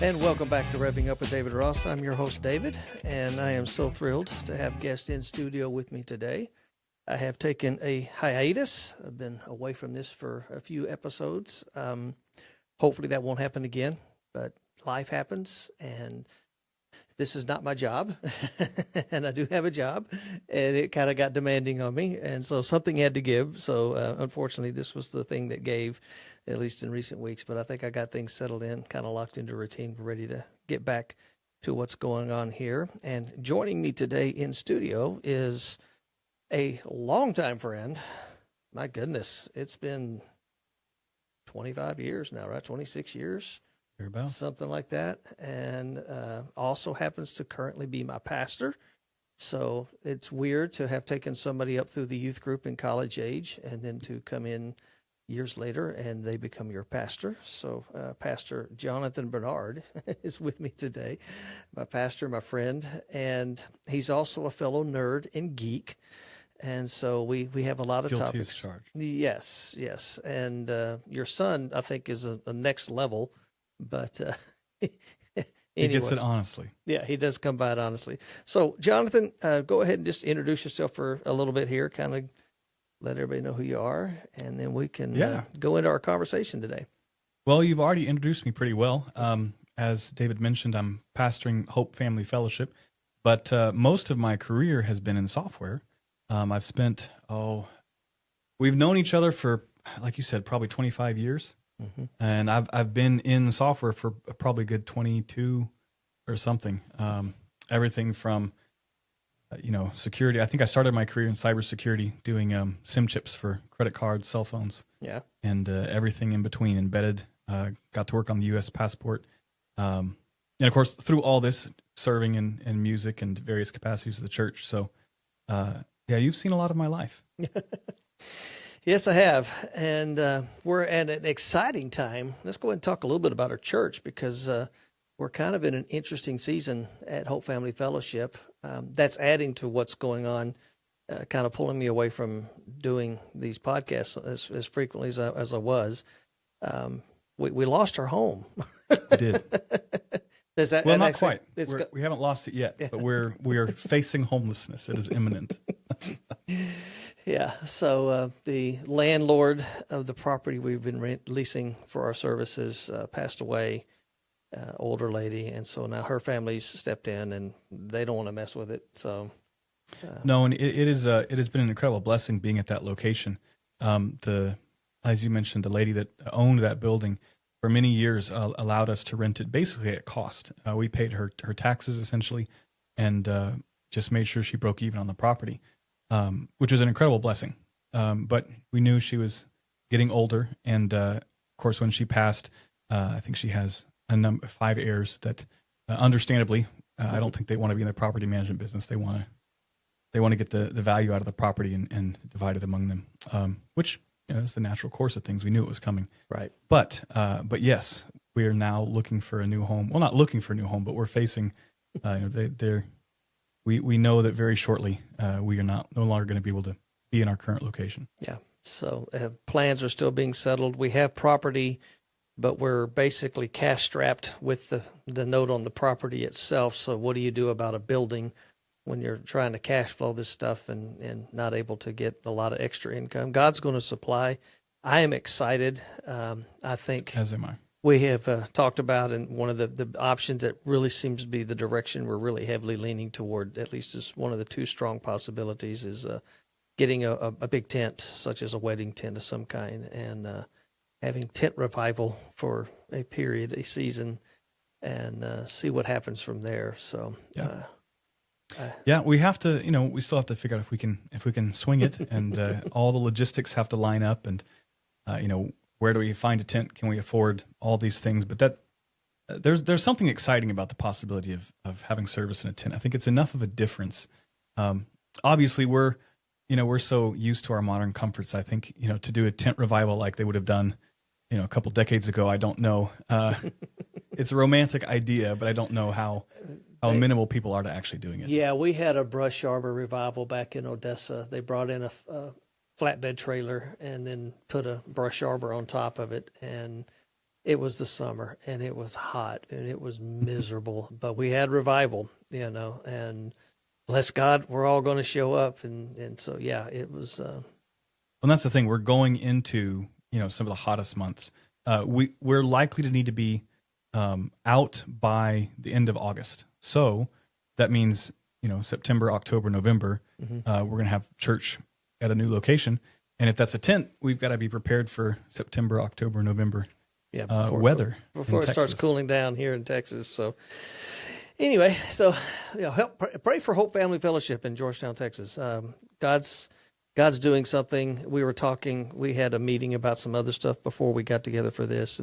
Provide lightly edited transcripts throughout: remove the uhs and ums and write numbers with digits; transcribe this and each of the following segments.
And welcome back to Revving Up with David Ross. I'm your host, David, and I am so thrilled to have guests in studio with me today. I have taken a hiatus. I've been away from this for a few episodes. Hopefully that won't happen again, but life happens, and this is not my job, and I do have a job, and it kind of got demanding on me, and so something had to give. So unfortunately, this was the thing that gave, at least in recent weeks, but I think I got things settled in, kind of locked into routine, ready to get back to what's going on here. And joining me today in studio is a longtime friend. My goodness, it's been 25 years now, right? 26 years. Thereabouts. Something like that. And also happens to currently be my pastor. So it's weird to have taken somebody up through the youth group in college age and then to come in years later and they become your pastor. So Pastor Jonathan Bernard is with me today, my pastor, my friend, and he's also a fellow nerd and geek. And so we have a lot of Guilty topics. as charged. Yes. And your son, I think, is a next level, but He anyway. gets it honestly. Yeah, he does come by it honestly. So, Jonathan, go ahead and just introduce yourself for a little bit here, kind of let everybody know who you are, and then we can go into our conversation today. Well, you've already introduced me pretty well. As David mentioned, I'm pastoring Hope Family Fellowship, but most of my career has been in software. I've spent, we've known each other for, like you said, probably 25 years. Mm-hmm. And I've been in software for probably a good 22 or something. Everything from, security. I think I started my career in cybersecurity doing SIM chips for credit cards, cell phones. Yeah. And everything in between, embedded. Got to work on the U.S. passport. And, of course, through all this, serving in music and various capacities of the church. So, you've seen a lot of my life. Yes, I have. And we're at an exciting time. Let's go ahead and talk a little bit about our church because we're kind of in an interesting season at Hope Family Fellowship. That's adding to what's going on, kind of pulling me away from doing these podcasts as frequently as I was. We lost our home. We did. Not quite. We haven't lost it yet, but we are facing homelessness. It is imminent. Yeah, so the landlord of the property we've been leasing for our services passed away, older lady, and so now her family's stepped in, and they don't want to mess with it. So no, and it has been an incredible blessing being at that location. As you mentioned, the lady that owned that building for many years allowed us to rent it basically at cost. We paid her taxes essentially, and just made sure she broke even on the property. Which was an incredible blessing. But we knew she was getting older. And, of course, when she passed, I think she has 5 heirs that, understandably, I don't think they want to be in the property management business. They want to get the value out of the property and divide it among them, which is the natural course of things. We knew it was coming. Right. But yes, we are now looking for a new home. Well, not looking for a new home, but we're facing, We know that very shortly we are no longer going to be able to be in our current location. Yeah. So plans are still being settled. We have property, but we're basically cash strapped with the note on the property itself. So what do you do about a building when you're trying to cash flow this stuff and not able to get a lot of extra income? God's going to supply. I am excited. I think. As am I. We have talked about, and one of the options that really seems to be the direction we're really heavily leaning toward, at least is one of the 2 strong possibilities, is getting a big tent, such as a wedding tent of some kind, and having tent revival for a period, a season, and see what happens from there. So, we have to, we still have to figure out if we can swing it, and all the logistics have to line up, and where do we find a tent? Can we afford all these things? But there's something exciting about the possibility of having service in a tent. I think it's enough of a difference. Obviously, we're so used to our modern comforts. I think to do a tent revival like they would have done, a couple decades ago. I don't know. It's a romantic idea, but I don't know how amenable people are to actually doing it. Yeah, we had a brush arbor revival back in Odessa. They brought in a flatbed trailer and then put a brush arbor on top of it. And it was the summer, and it was hot, and it was miserable, but we had revival, and bless God, we're all going to show up. And so, yeah, it was. And that's the thing. We're going into, some of the hottest months. We're likely to need to be out by the end of August. So that means, September, October, November, we're going to have church at a new location. And if that's a tent, we've got to be prepared for September, October, November weather. Before it starts cooling down here in Texas. So anyway, pray for Hope Family Fellowship in Georgetown, Texas. God's doing something. We had a meeting about some other stuff before we got together for this,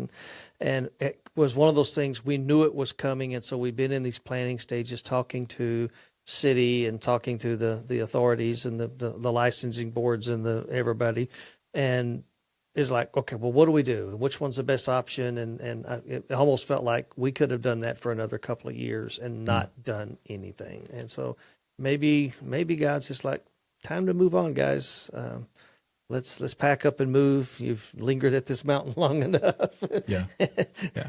and it was one of those things, we knew it was coming, and so we've been in these planning stages, talking to city and talking to the authorities and the licensing boards and everybody, and it's like, okay, well, what do we do? Which one's the best option? And it almost felt like we could have done that for another couple of years and not done anything. And so maybe God's just like, time to move on, guys. Let's pack up and move. You've lingered at this mountain long enough. Yeah.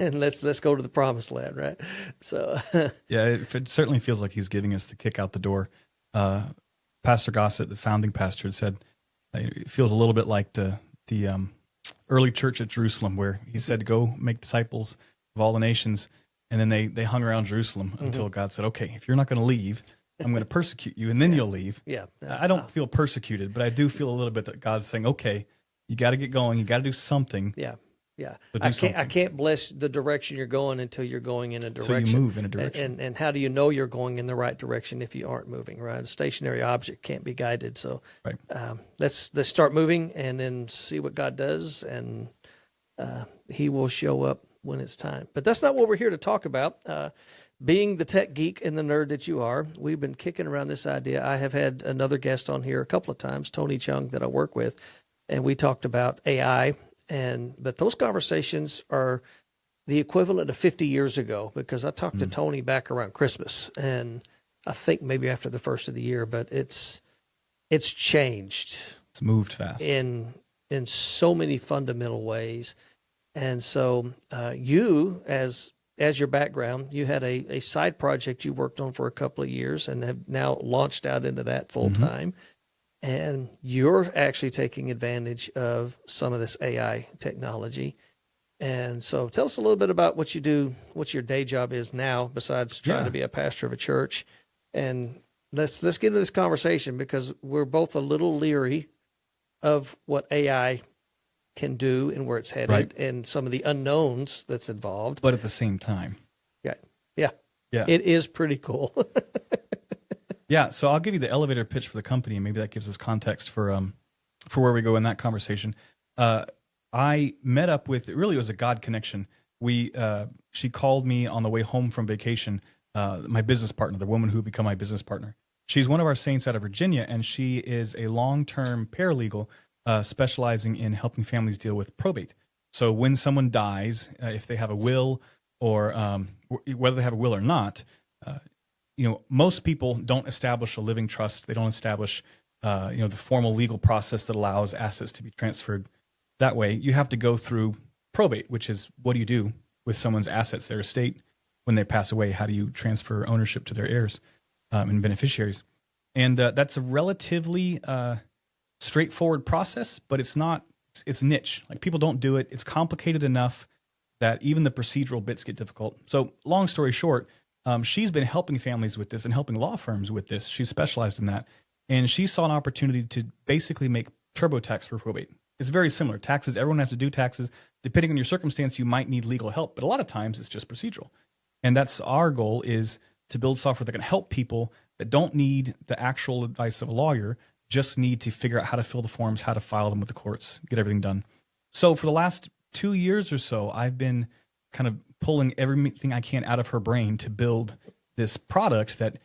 And let's go to the promised land, right? So yeah, it certainly feels like he's giving us the kick out the door. Pastor Gossett, the founding pastor, had said it feels a little bit like the early church at Jerusalem, where he said, "Go make disciples of all the nations," and then they hung around Jerusalem until God said, "Okay, if you're not going to leave, I'm going to persecute you, and then you'll leave." Yeah. I don't feel persecuted, but I do feel a little bit that God's saying, okay, you got to get going. You got to do something. Yeah. Yeah. I I can't bless the direction you're going until you're going in a direction. So you move in a direction. And how do you know you're going in the right direction if you aren't moving, right? A stationary object can't be guided. So right. Let's start moving and then see what God does, and he will show up when it's time. But that's not what we're here to talk about. Being the tech geek and the nerd that you are, we've been kicking around this idea. I have had another guest on here a couple of times, Tony Chung, that I work with, and we talked about AI. But those conversations are the equivalent of 50 years ago, because I talked to Tony back around Christmas, and I think maybe after the first of the year, but it's changed. It's moved fast in so many fundamental ways. And so you, as your background, you had a side project you worked on for a couple of years and have now launched out into that full time. And you're actually taking advantage of some of this AI technology. And so tell us a little bit about what you do, what your day job is now, besides trying to be a pastor of a church. And let's get into this conversation, because we're both a little leery of what AI can do and where it's headed, and some of the unknowns that's involved. But at the same time. Yeah. It is pretty cool. Yeah, so I'll give you the elevator pitch for the company, and maybe that gives us context for where we go in that conversation. I met up with, really it was a God connection. She called me on the way home from vacation, my business partner, the woman who would become my business partner. She's one of our saints out of Virginia, and she is a long-term paralegal specializing in helping families deal with probate. So when someone dies, if they have a will, or whether they have a will or not, most people don't establish a living trust. They don't establish, the formal legal process that allows assets to be transferred that way. You have to go through probate, which is, what do you do with someone's assets, their estate, when they pass away? How do you transfer ownership to their heirs and beneficiaries? And that's a relatively straightforward process, but it's niche. Like, people don't do it. It's complicated enough that even the procedural bits get difficult. So long story short, she's been helping families with this and helping law firms with this. She's specialized in that. And she saw an opportunity to basically make TurboTax for probate. It's very similar. Taxes, everyone has to do taxes. Depending on your circumstance, you might need legal help, but a lot of times it's just procedural. And that's our goal, is to build software that can help people that don't need the actual advice of a lawyer, just need to figure out how to fill the forms, how to file them with the courts, get everything done. So for the last 2 years or so, I've been kind of pulling everything I can out of her brain to build this product that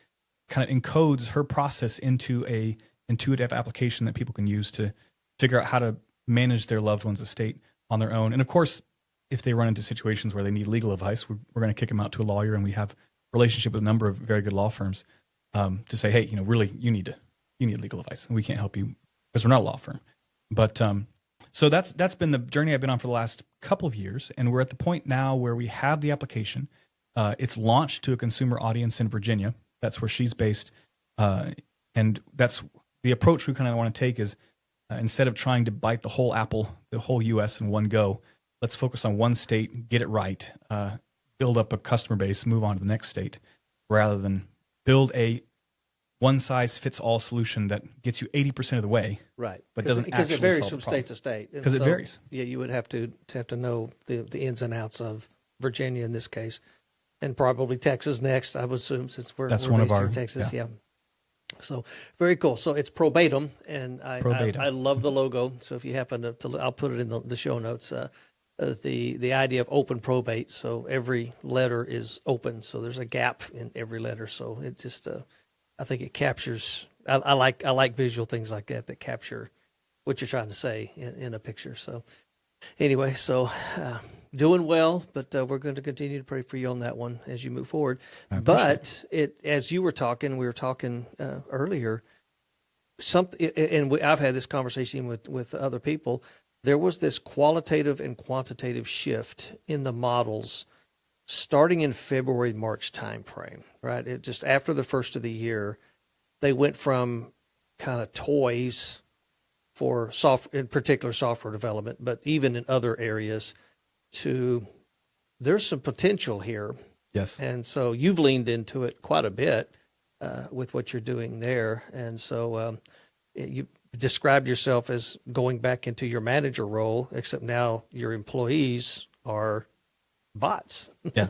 kind of encodes her process into a intuitive application that people can use to figure out how to manage their loved one's estate on their own. And of course, if they run into situations where they need legal advice, we're going to kick them out to a lawyer, and we have a relationship with a number of very good law firms to say, hey, really, you need legal advice, and we can't help you because we're not a law firm. But So that's been the journey I've been on for the last couple of years, and we're at the point now where we have the application. It's launched to a consumer audience in Virginia. That's where she's based, and that's the approach we kind of want to take is instead of trying to bite the whole apple, the whole U.S. in one go, let's focus on one state, get it right, build up a customer base, move on to the next state, rather than build a one-size-fits-all solution that gets you 80% of the way, right? But doesn't because actually it varies solve from the problem. state to state. Because it varies. Yeah, you would have to know the ins and outs of Virginia in this case, and probably Texas next. I would assume since we're That's one of based here our in Texas. yeah. So very cool. So it's Probatum, and Probatum. I love the logo. So if you happen to I'll put it in the show notes. The idea of open probate. So every letter is open. So there's a gap in every letter. So it just I think it captures. I like visual things like that capture what you're trying to say in a picture. So anyway, doing well, but we're going to continue to pray for you on that one as you move forward. But as you were talking, we were talking earlier. I've had this conversation with other people. There was this qualitative and quantitative shift in the models starting in February, March timeframe, right? It just after the first of the year, they went from kind of toys for in particular software development, but even in other areas, to there's some potential here. Yes. And so you've leaned into it quite a bit with what you're doing there. And so you described yourself as going back into your manager role, except now your employees are bots. Yeah.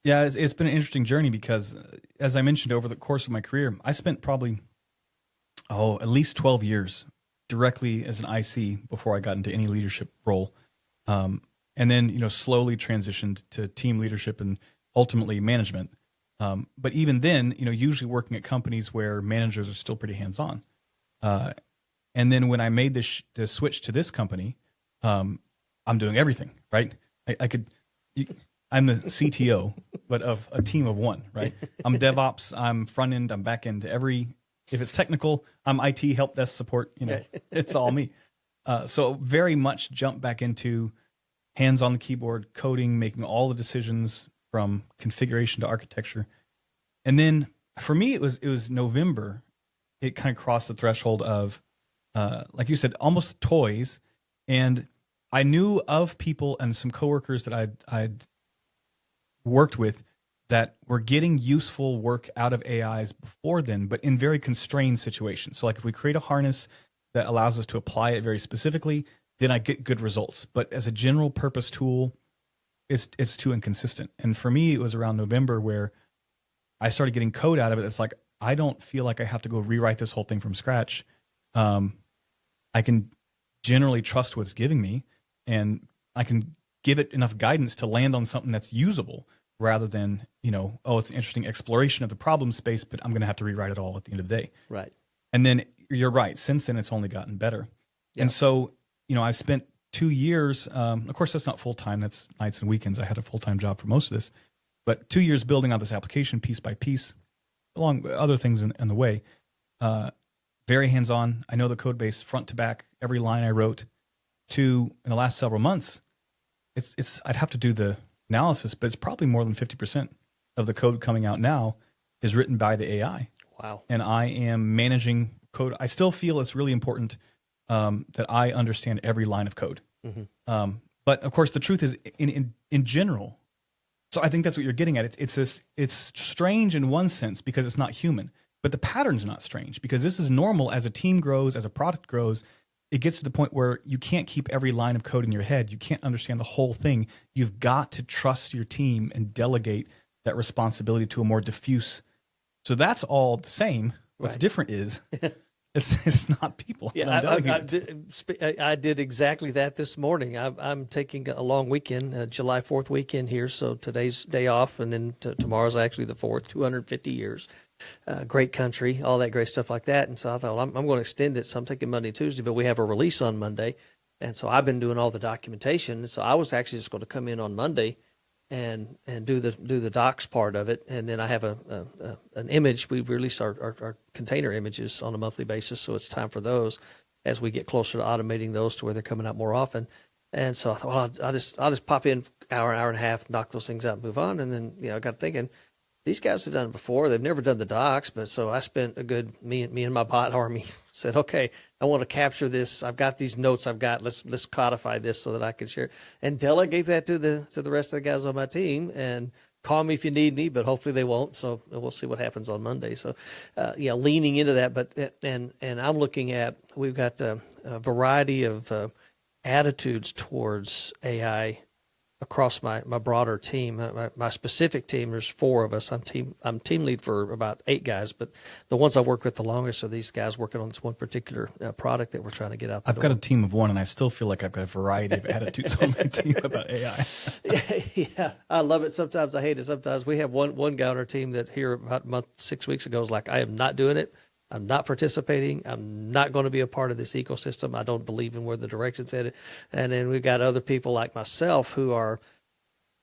It's been an interesting journey because, as I mentioned, over the course of my career, I spent probably at least 12 years directly as an IC before I got into any leadership role, and then slowly transitioned to team leadership and ultimately management. But even then, usually working at companies where managers are still pretty hands-on. And then when I made the switch to this company, I'm doing everything, right? I'm the CTO, but of a team of one, right? I'm DevOps, I'm front end, I'm back end. If it's technical, I'm IT, help desk support, it's all me. So very much jump back into hands on the keyboard, coding, making all the decisions from configuration to architecture. And then for me, it was November. It kind of crossed the threshold of, like you said, almost toys. And I knew of people and some coworkers that I'd worked with that were getting useful work out of AIs before then, but in very constrained situations. So like if we create a harness that allows us to apply it very specifically, then I get good results. But as a general purpose tool, it's too inconsistent. And for me, it was around November where I started getting code out of it. It's like, I don't feel like I have to go rewrite this whole thing from scratch. I can generally trust what's giving me, and I can give it enough guidance to land on something that's usable rather than, it's an interesting exploration of the problem space, but I'm going to have to rewrite it all at the end of the day. Right. And then you're right. Since then, it's only gotten better. Yeah. And so, I've spent 2 years, of course, that's not full-time. That's nights and weekends. I had a full-time job for most of this. But 2 years building out this application piece by piece, along with other things in the way. Very hands-on. I know the code base front to back, every line I wrote. In the last several months, I'd have to do the analysis, but it's probably more than 50% of the code coming out now is written by the AI. Wow. And I am managing code. I still feel it's really important that I understand every line of code. Mm-hmm. But of course, the truth is, in general, so I think that's what you're getting at. It's strange in one sense because it's not human, but the pattern's not strange because this is normal as a team grows, as a product grows. It gets to the point where you can't keep every line of code in your head. You can't understand the whole thing. You've got to trust your team and delegate that responsibility to a more diffuse. So that's all the same. What's different is it's not people. Yeah, I did exactly that this morning. I'm taking a long weekend, July 4th weekend here. So today's day off, and then tomorrow's actually the 4th, 250 years. Great country, all that great stuff like that. And so I thought, I'm going to extend it. So I'm taking Monday, Tuesday, but we have a release on Monday. And so I've been doing all the documentation. And so I was actually just going to come in on Monday and do the docs part of it. And then I have an image. We release our container images on a monthly basis. So it's time for those. as we get closer to automating those to where they're coming out more often. And so I thought, well, I'll just pop in hour and a half, knock those things out, and move on. And then I got thinking, these guys have done it before. They've never done the docs, but so I spent a good me and my bot army said, okay, I want to capture this. I've got these notes. Let's codify this so that I can share and delegate that to the rest of the guys on my team. And call me if you need me, but hopefully they won't. So we'll see what happens on Monday. So, leaning into that, but and I'm looking at, we've got a variety of attitudes towards AI across my broader team. My specific team, there's 4 of us. I'm team lead for about 8 guys, but the ones I've worked with the longest are these guys working on this one particular product that we're trying to get out the door. I've got a team of 1, and I still feel like I've got a variety of attitudes on my team about AI. Yeah, I love it. Sometimes I hate it. Sometimes we have one guy on our team that here about a month, 6 weeks ago was like, I am not doing it. I'm not participating. I'm not going to be a part of this ecosystem. I don't believe in where the direction's headed. And then we've got other people like myself who are,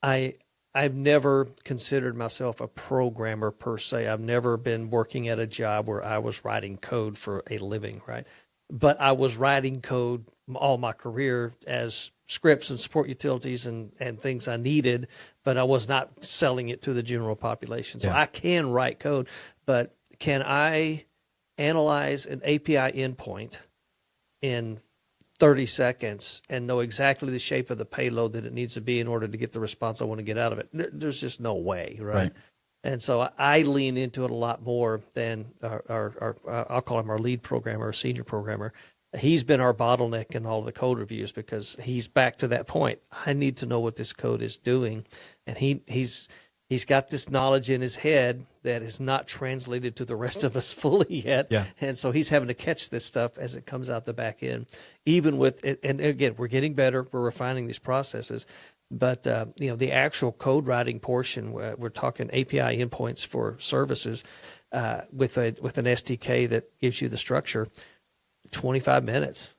I've never considered myself a programmer per se. I've never been working at a job where I was writing code for a living, right? But I was writing code all my career as scripts and support utilities and things I needed, but I was not selling it to the general population. So I can write code, but can I analyze an API endpoint in 30 seconds and know exactly the shape of the payload that it needs to be in order to get the response I want to get out of it? There's just no way, right? And so I lean into it a lot more than our I'll call him our lead programmer, our senior programmer. He's been our bottleneck in all of the code reviews because he's back to that point. I need to know what this code is doing, and he's got this knowledge in his head that is not translated to the rest of us fully yet. Yeah. And so he's having to catch this stuff as it comes out the back end. Even with it, and again, we're getting better. We're refining these processes. But, the actual code writing portion, we're talking API endpoints for services with an SDK that gives you the structure, 25 minutes.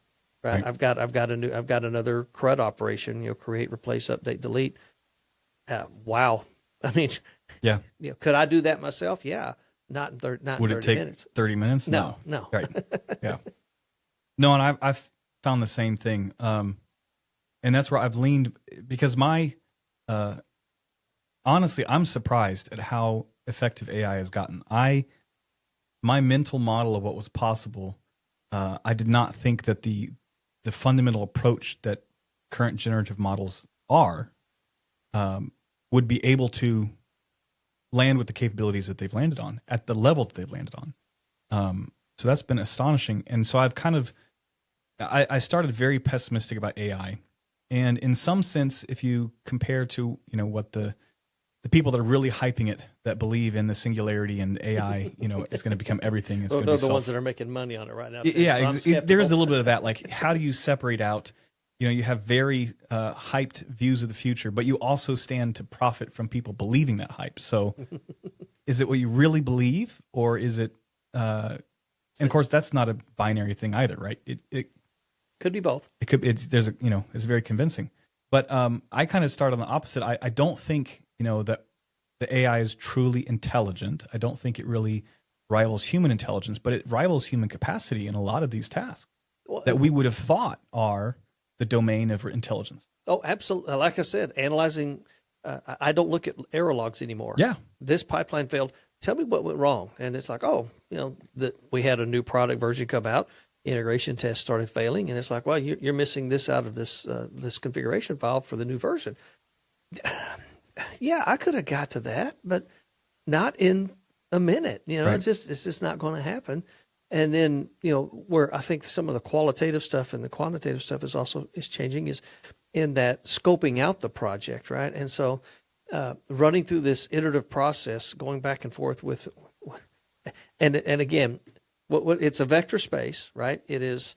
Right. I've got another CRUD operation, create, replace, update, delete. Wow. I mean, could I do that myself? Yeah, not in 30 minutes. Would it take 30 minutes? No. Right. Yeah. No, and I've found the same thing. And that's where I've leaned because honestly, I'm surprised at how effective AI has gotten. My mental model of what was possible, I did not think that the fundamental approach that current generative models are, would be able to land with the capabilities that they've landed on at the level that they've landed on. So that's been astonishing. And so I've I started very pessimistic about AI. And in some sense, if you compare to, what the people that are really hyping it, that believe in the singularity and AI, it's going to become everything. It's they're the ones that are making money on it right now. Yeah, so there is a little bit of that. Like, how do you separate out? You have very hyped views of the future, but you also stand to profit from people believing that hype. So is it what you really believe, or is it and of course, that's not a binary thing either, right? It could be both. It could. It's very convincing. But I kind of start on the opposite. I don't think that the AI is truly intelligent. I don't think it really rivals human intelligence, but it rivals human capacity in a lot of these tasks that we would have thought are the domain of intelligence. Oh, absolutely. Like I said, analyzing. I don't look at error logs anymore. Yeah, this pipeline failed. Tell me what went wrong. And it's like, that we had a new product version come out. Integration test started failing, and it's like, well, you're missing this out of this configuration file for the new version. Yeah, I could have got to that, but not in a minute. Right. It's just not going to happen. And then where I think some of the qualitative stuff and the quantitative stuff is changing is in that scoping out the project, right? And so running through this iterative process, going back and forth with, and again. What it's a vector space, right? It is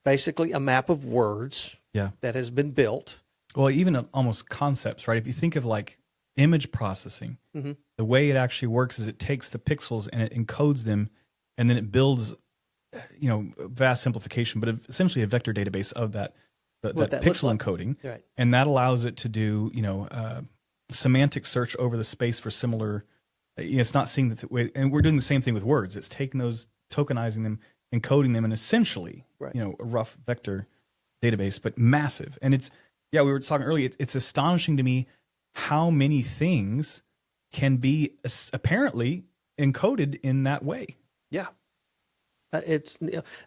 basically a map of words that has been built. Well, even almost concepts, right? If you think of like image processing, the way it actually works is it takes the pixels and it encodes them, and then it builds, vast simplification, but essentially a vector database of that pixel encoding, right. And that allows it to do, semantic search over the space for similar. It's not seeing the way, and we're doing the same thing with words. It's taking those, tokenizing them, encoding them in essentially, Right. a rough vector database, but massive. And we were talking earlier, it's astonishing to me how many things can be apparently encoded in that way. Yeah. It's,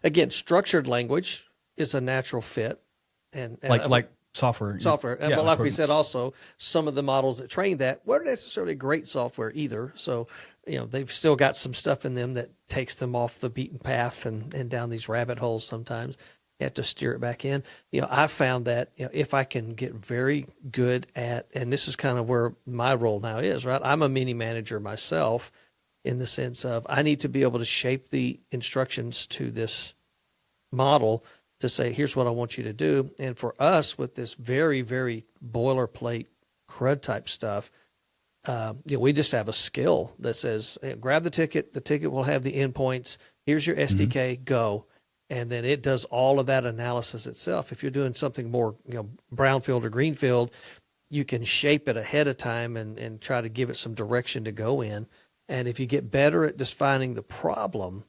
again, structured language is a natural fit. And like software. Software. Yeah, But like we said, also, some of the models that train that weren't necessarily great software either. So, they've still got some stuff in them that takes them off the beaten path and down these rabbit holes sometimes. You have to steer it back in. I found that, if I can get very good at, and this is kind of where my role now is, right? I'm a mini manager myself in the sense of I need to be able to shape the instructions to this model to say, here's what I want you to do. And for us with this very, very boilerplate CRUD type stuff, we just have a skill that says, hey, grab the ticket will have the endpoints, here's your SDK, go. And then it does all of that analysis itself. If you're doing something more, brownfield or greenfield, you can shape it ahead of time and try to give it some direction to go in. And if you get better at defining the problem,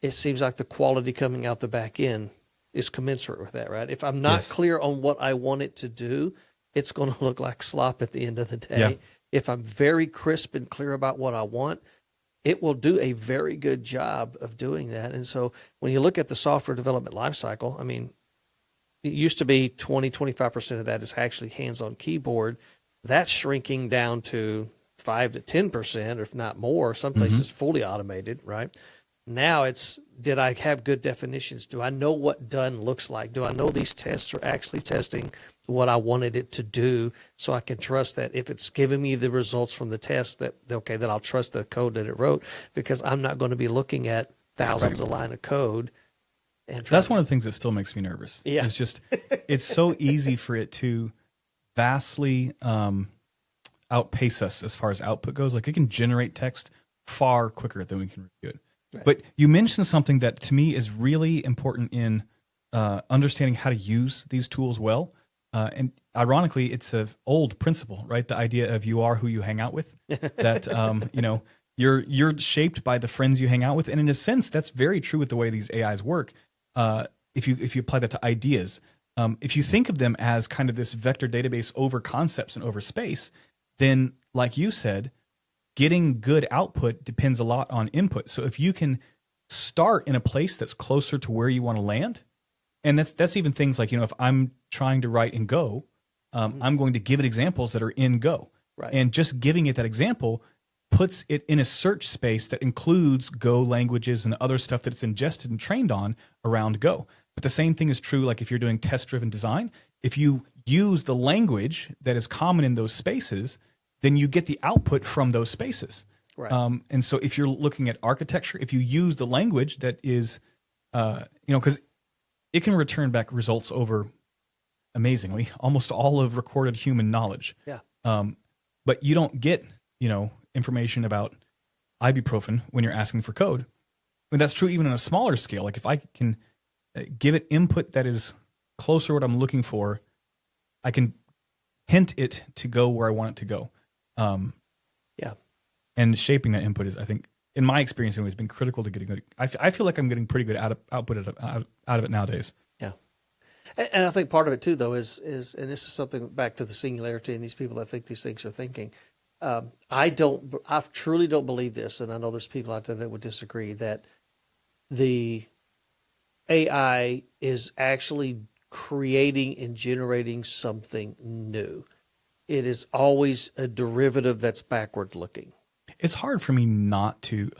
it seems like the quality coming out the back end is commensurate with that, right? If I'm not clear on what I want it to do, it's going to look like slop at the end of the day. Yeah. If I'm very crisp and clear about what I want, it will do a very good job of doing that. And so when you look at the software development lifecycle, I mean, it used to be 20-25% of that is actually hands-on keyboard. That's shrinking down to 5 to 10%, or if not more. Some places fully automated, right? Now it's, did I have good definitions? Do I know what done looks like? Do I know these tests are actually testing what I wanted it to do, so I can trust that if it's giving me the results from the test, that I'll trust the code that it wrote, because I'm not going to be looking at thousands of lines of code. And that's one of the things that still makes me nervous. Yeah. It's just, it's so easy for it to vastly outpace us as far as output goes. Like, it can generate text far quicker than we can review it. Right. But you mentioned something that to me is really important in understanding how to use these tools well. And ironically, it's an old principle, right? The idea of you are who you hang out with. That you're shaped by the friends you hang out with, and in a sense, that's very true with the way these AIs work. If you apply that to ideas, if you think of them as kind of this vector database over concepts and over space, then, like you said, getting good output depends a lot on input. So if you can start in a place that's closer to where you want to land, and that's even things like, if I'm trying to write in Go, I'm going to give it examples that are in Go. Right. And just giving it that example puts it in a search space that includes Go languages and other stuff that it's ingested and trained on around Go. But the same thing is true, like if you're doing test-driven design. If you use the language that is common in those spaces, then you get the output from those spaces. Right. And so if you're looking at architecture, if you use the language that is, because it can return back results over, amazingly, almost all of recorded human knowledge. Yeah. But you don't get, information about ibuprofen when you're asking for code. I mean, that's true even on a smaller scale. Like if I can give it input that is closer to what I'm looking for, I can hint it to go where I want it to go. And shaping that input is, I think, in my experience, anyway, has been critical to getting good. I feel like I'm getting pretty good output out of it nowadays. Yeah. And I think part of it too, though, is and this is something back to the singularity and these people that think these things are thinking. I truly don't believe this, and I know there's people out there that would disagree, that the AI is actually creating and generating something new. It is always a derivative that's backward looking. It's hard for me not to.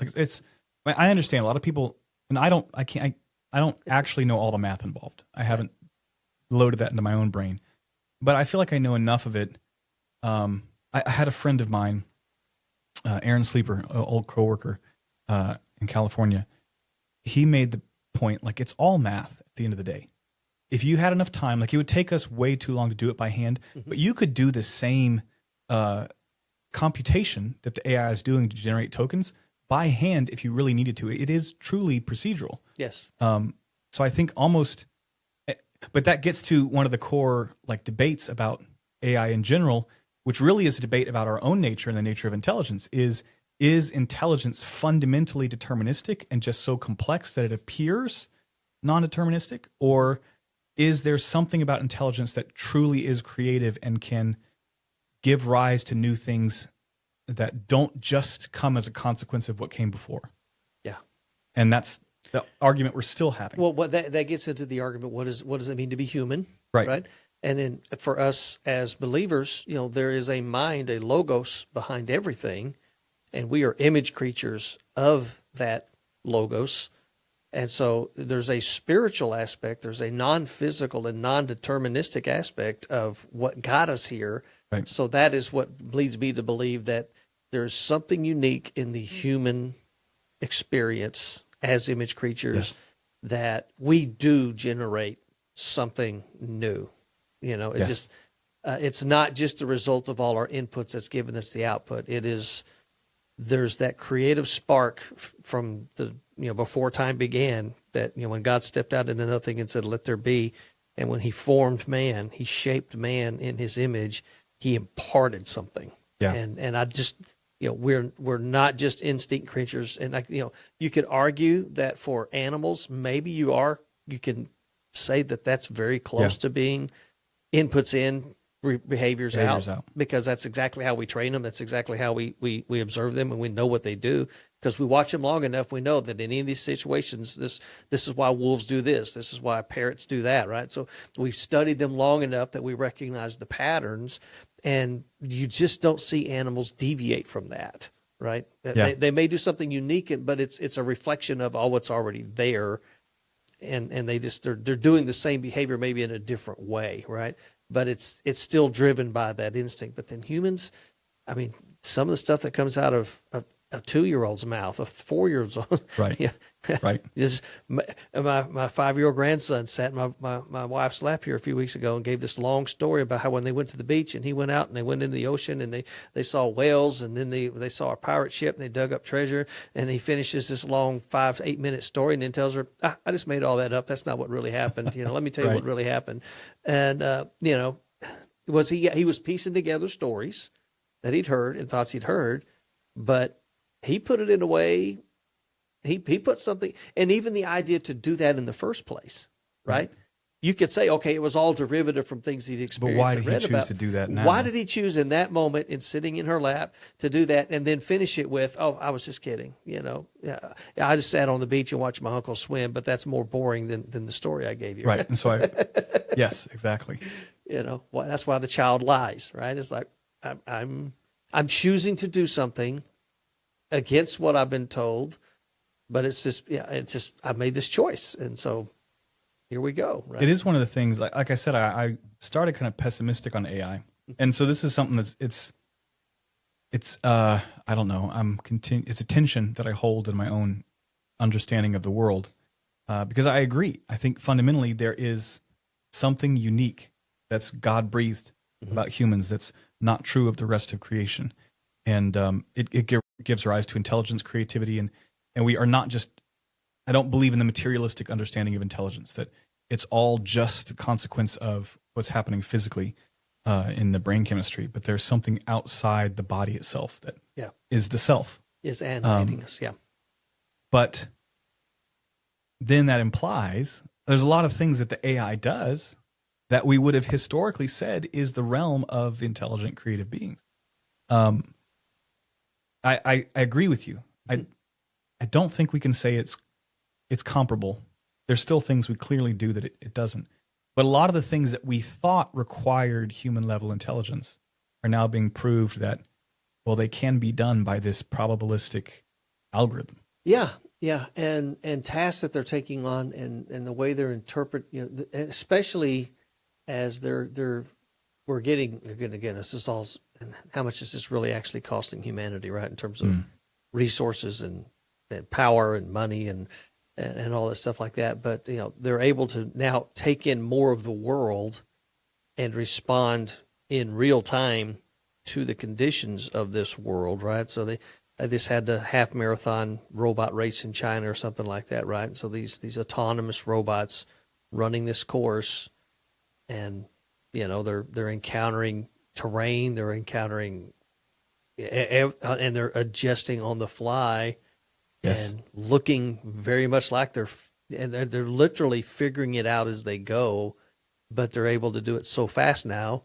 I understand a lot of people, and I don't actually know all the math involved. I haven't loaded that into my own brain, but I feel like I know enough of it. I had a friend of mine, Aaron Sleeper, an old coworker in California. He made the point, like, it's all math at the end of the day. If you had enough time, like, it would take us way too long to do it by hand, but you could do the same computation that the AI is doing to generate tokens by hand if you really needed to. It is truly procedural. Yes. So I think almost, but that gets to one of the core debates about AI in general, which really is a debate about our own nature and the nature of intelligence. Is is intelligence fundamentally deterministic and just so complex that it appears non-deterministic? Or is there something about intelligence that truly is creative and can give rise to new things that don't just come as a consequence of what came before? Yeah. And that's the argument we're still having. Well, that gets into the argument, what does it mean to be human? Right. And then for us as believers, there is a mind, a logos behind everything, and we are image creatures of that logos. And so there's a spiritual aspect, there's a non-physical and non-deterministic aspect of what got us here. Right. So that is what leads me to believe that there's something unique in the human experience as image creatures, yes, that we do generate something new. It's yes, just it's not just the result of all our inputs that's given us the output. There's that creative spark from the before time began, that when God stepped out into nothing and said, "Let there be," and when He formed man, He shaped man in His image. He imparted something. Yeah. And I just we're not just instinct creatures, and you could argue that for animals, maybe you can say that that's very close to being inputs in, behaviors out, because that's exactly how we train them. That's exactly how we observe them, and we know what they do because we watch them long enough. We know that in any of these situations, this is why wolves do this. This is why parrots do that, right? So we've studied them long enough that we recognize the patterns, and you just don't see animals deviate from that, right? Yeah. They may do something unique, but it's a reflection of all what's already there, and they're doing the same behavior maybe in a different way, right? But it's still driven by that instinct. But then humans, I mean, some of the stuff that comes out of a 2-year-old's mouth, a 4-year-old's, right, yeah, right. Just my 5-year-old grandson sat in my wife's lap here a few weeks ago and gave this long story about how when they went to the beach and he went out and they went into the ocean and they saw whales, and then they saw a pirate ship and they dug up treasure, and he finishes this long 5-8 minute story and then tells her, I just made all that up. That's not what really happened. Let me tell you Right. what really happened. And was he was piecing together stories that he'd heard and thoughts he'd heard, but he put it in a way. He put something, and even the idea to do that in the first place, right? You could say, okay, it was all derivative from things he'd experienced. But why did he choose to do that now? Why did he choose in that moment, in sitting in her lap, to do that, and then finish it with, "Oh, I was just kidding." I just sat on the beach and watched my uncle swim, but that's more boring than the story I gave you. Right, and so yes, exactly. That's why the child lies, right? It's like I'm choosing to do something against what I've been told. But it's just I've made this choice, and so here we go. Right? It is one of the things. Like I said, I started kind of pessimistic on AI, and so this is something that's it's I don't know. It's a tension that I hold in my own understanding of the world, because I agree. I think fundamentally there is something unique that's God breathed about humans that's not true of the rest of creation, and it gives rise to intelligence, creativity, and we are not just, I don't believe in the materialistic understanding of intelligence, that it's all just the consequence of what's happening physically in the brain chemistry, but there's something outside the body itself that is the self. Is animating us, But then that implies there's a lot of things that the AI does that we would have historically said is the realm of intelligent, creative beings. I agree with you. I don't think we can say it's comparable. There's still things we clearly do that it doesn't. But a lot of the things that we thought required human level intelligence are now being proved that, well, they can be done by this probabilistic algorithm. Yeah. And tasks that they're taking on and the way they're interpreting, especially as again, this is all, and how much is this really actually costing humanity, right? In terms of resources and power and money and all that stuff like that. But they're able to now take in more of the world and respond in real time to the conditions of this world, right? So they just had the half marathon robot race in China or something like that, right? So these autonomous robots running this course, and they're encountering terrain, they're encountering and they're adjusting on the fly, Yes. and looking very much like they're literally figuring it out as they go, but they're able to do it so fast now.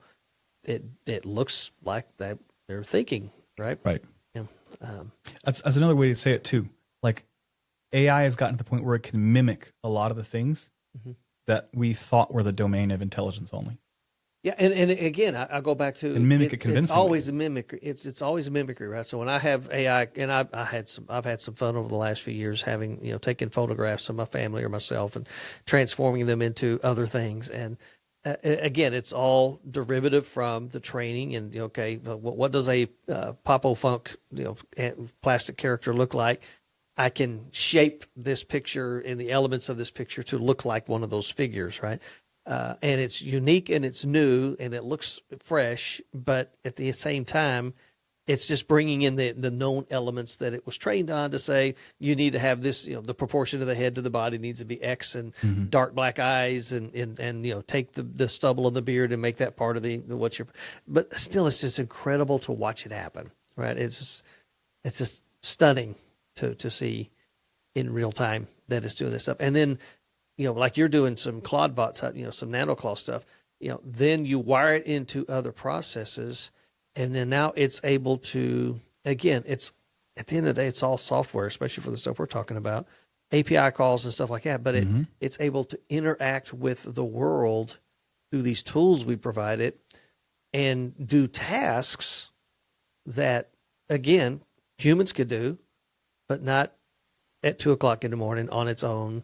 It looks like that they're thinking, right? Right. Yeah. That's another way to say it too. Like AI has gotten to the point where it can mimic a lot of the things that we thought were the domain of intelligence only. Yeah, and again, I go back to And mimic it It's convincingly. always a mimicry. It's always a mimicry, right? So when I have AI, and I've had some fun over the last few years having taking photographs of my family or myself and transforming them into other things. And again, it's all derivative from the training. And okay, what does a Popo Funk plastic character look like? I can shape this picture and the elements of this picture to look like one of those figures, right? And it's unique and it's new and it looks fresh, but at the same time, it's just bringing in the known elements that it was trained on to say you need to have this, the proportion of the head to the body needs to be X and dark black eyes and take the stubble of the beard and make that part of but still it's just incredible to watch it happen, right? It's just stunning to see in real time that it's doing this stuff. And then, like you're doing some CloudBot type, some NanoClaw stuff, then you wire it into other processes, and then now it's able to, again, it's at the end of the day, it's all software, especially for the stuff we're talking about, API calls and stuff like that, but it's able to interact with the world through these tools we provide it and do tasks that, again, humans could do, but not at 2:00 in the morning on its own.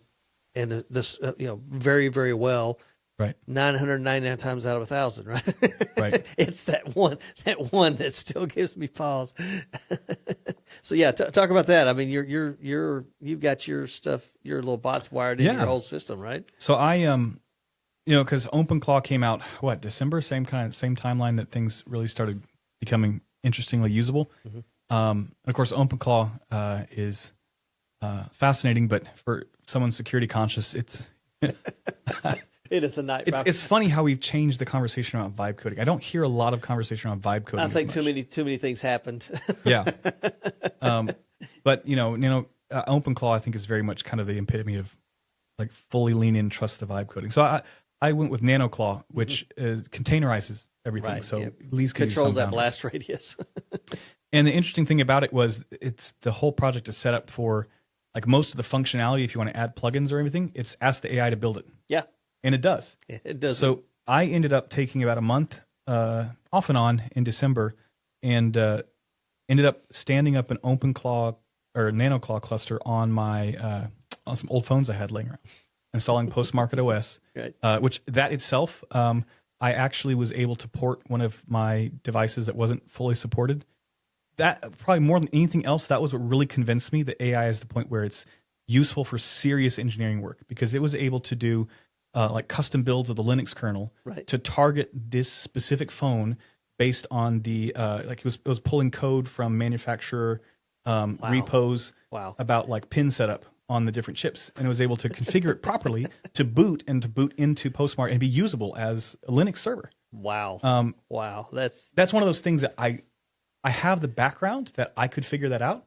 And this, very, very well, right? 999 times out of 1,000, right? Right. It's that one that still gives me pause. So yeah, talk about that. I mean, you've got your stuff, your little bots wired in your whole system, right? So I because OpenClaw came out December, same timeline that things really started becoming interestingly usable. And of course, OpenClaw is fascinating, but for someone security conscious, it's it is a nightmare. It's funny how we've changed the conversation about vibe coding. I don't hear a lot of conversation around vibe coding. I think too many things happened. Yeah, but OpenClaw I think is very much kind of the epitome of like fully lean in, trust the vibe coding. So I went with NanoClaw, which containerizes everything. Right, So at least controls that blast radius. And the interesting thing about it was it's the whole project is set up for like most of the functionality. If you want to add plugins or everything, it's asked the AI to build it. Yeah. And it does. It does. So I ended up taking about a month off and on in December and ended up standing up an OpenClaw or NanoClaw cluster on my on some old phones I had laying around, installing Postmarket OS, right. Which that itself, I actually was able to port one of my devices that wasn't fully supported. That probably more than anything else, that was what really convinced me that AI is the point where it's useful for serious engineering work, because it was able to do like custom builds of the Linux kernel to target this specific phone based on the like it was pulling code from manufacturer repos about like pin setup on the different chips, and it was able to configure it properly to boot into Postmark and be usable as a Linux server. Wow. Wow. That's one of those things that I have the background that I could figure that out,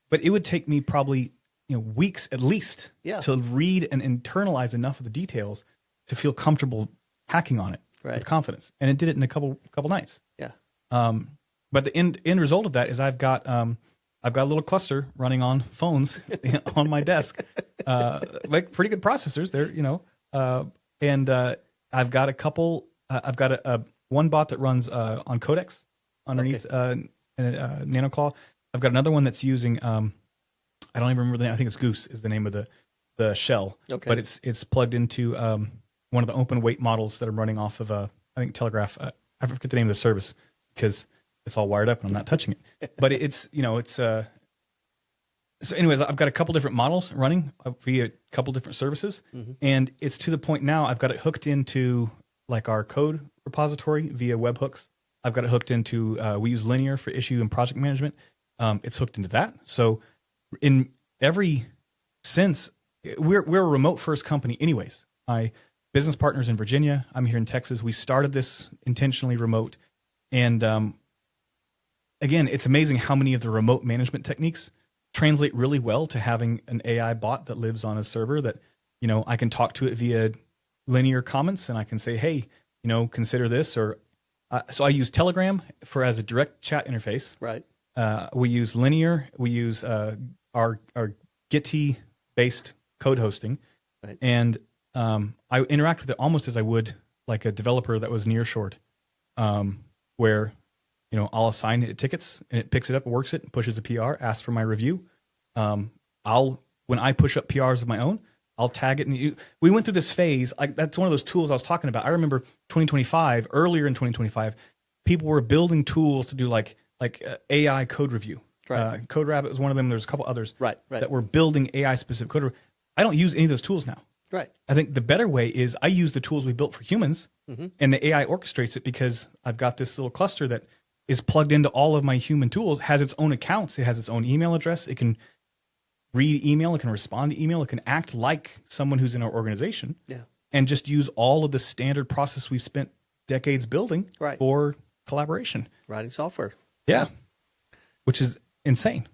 but it would take me probably weeks at least to read and internalize enough of the details to feel comfortable hacking on it with confidence. And it did it in a couple nights. Yeah. But the end result of that is I've got a little cluster running on phones on my desk, like pretty good processors there, and I've got a couple. I've got a one bot that runs on codecs underneath NanoClaw. I've got another one that's using I don't even remember the name. I think it's Goose is the name of the shell. Okay. But it's plugged into one of the open weight models that I'm running off of I think Telegraph. I forget the name of the service because it's all wired up and I'm not touching it. But it's so anyways, I've got a couple different models running via a couple different services, and it's to the point now I've got it hooked into like our code repository via webhooks. I've got it hooked into we use Linear for issue and project management. It's hooked into that. So in every sense, we're a remote first company anyways. My business partner's in Virginia. I'm here in Texas. We started this intentionally remote, and again, it's amazing how many of the remote management techniques translate really well to having an AI bot that lives on a server that, I can talk to it via linear comments, and I can say, hey, consider this, or so I use Telegram as a direct chat interface. Right. We use linear. We use our Git based code hosting, Right. and I interact with it almost as I would like a developer that was nearshore, where I'll assign it tickets and it picks it up, works it, pushes a PR, asks for my review. When I push up PRs of my own, I'll tag it. And we went through this phase. That's one of those tools I was talking about. I remember earlier in 2025, people were building tools to do like AI code review. Right. CodeRabbit was one of them. There's a couple others Right. that were building AI specific code review. I don't use any of those tools now. Right. I think the better way is I use the tools we built for humans, Mm-hmm. and the AI orchestrates it because I've got this little cluster that is plugged into all of my human tools, has its own accounts, it has its own email address, it can read email, it can respond to email, it can act like someone who's in our organization, Yeah. and just use all of the standard process we've spent decades building Right. for collaboration. Writing software. Yeah. Which is insane.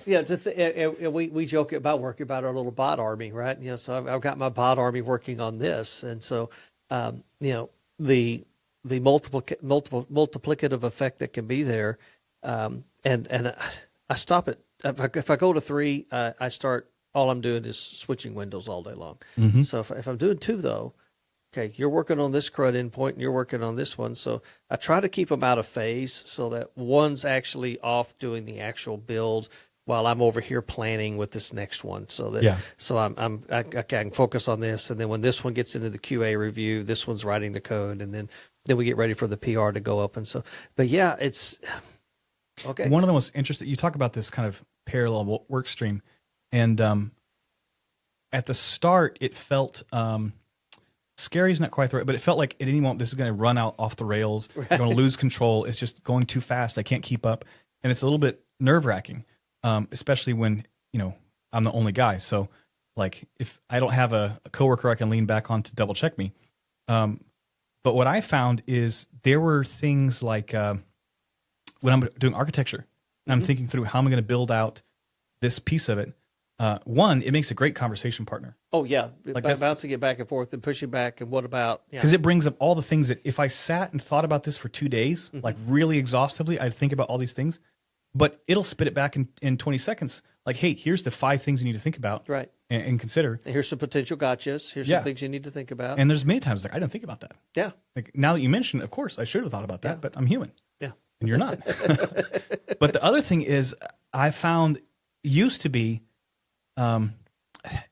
Yeah, we joke about working about our little bot army, right? So I've got my bot army working on this, and so the multiplicative effect that can be there, and I stop it if I go to 3, I start. All I'm doing is switching windows all day long. Mm-hmm. So if I'm doing 2 though, okay, you're working on this CRUD endpoint and you're working on this one. So I try to keep them out of phase so that one's actually off doing the actual build while I'm over here planning with this next one. So that I can focus on this, and then when this one gets into the QA review, this one's writing the code, and then we get ready for the PR to go up. And so, but yeah, it's okay. One of the most interesting, you talk about this kind of parallel work stream, and at the start it felt scary is not quite the right, but it felt like at any moment this is going to run out off the rails. Right. I'm going to lose control. It's just going too fast. I can't keep up, and it's a little bit nerve wracking, especially when I'm the only guy. So like if I don't have a coworker I can lean back on to double check me. But what I found is there were things like when I'm doing architecture, and I'm thinking through how am I going to build out this piece of it. One, it makes a great conversation partner. Oh yeah, Like bouncing it back and forth and pushing back. And what about? Because it brings up all the things that if I sat and thought about this for 2 days, like really exhaustively, I'd think about all these things, but it'll spit it back in 20 seconds. Like, hey, here's the 5 things you need to think about, Right. and consider. Here's some potential gotchas. Here's some things you need to think about. And there's many times like I didn't think about that. Yeah. Like now that you mentioned, of course, I should have thought about that, but I'm human. Yeah. And you're not. But the other thing is, I found used to be,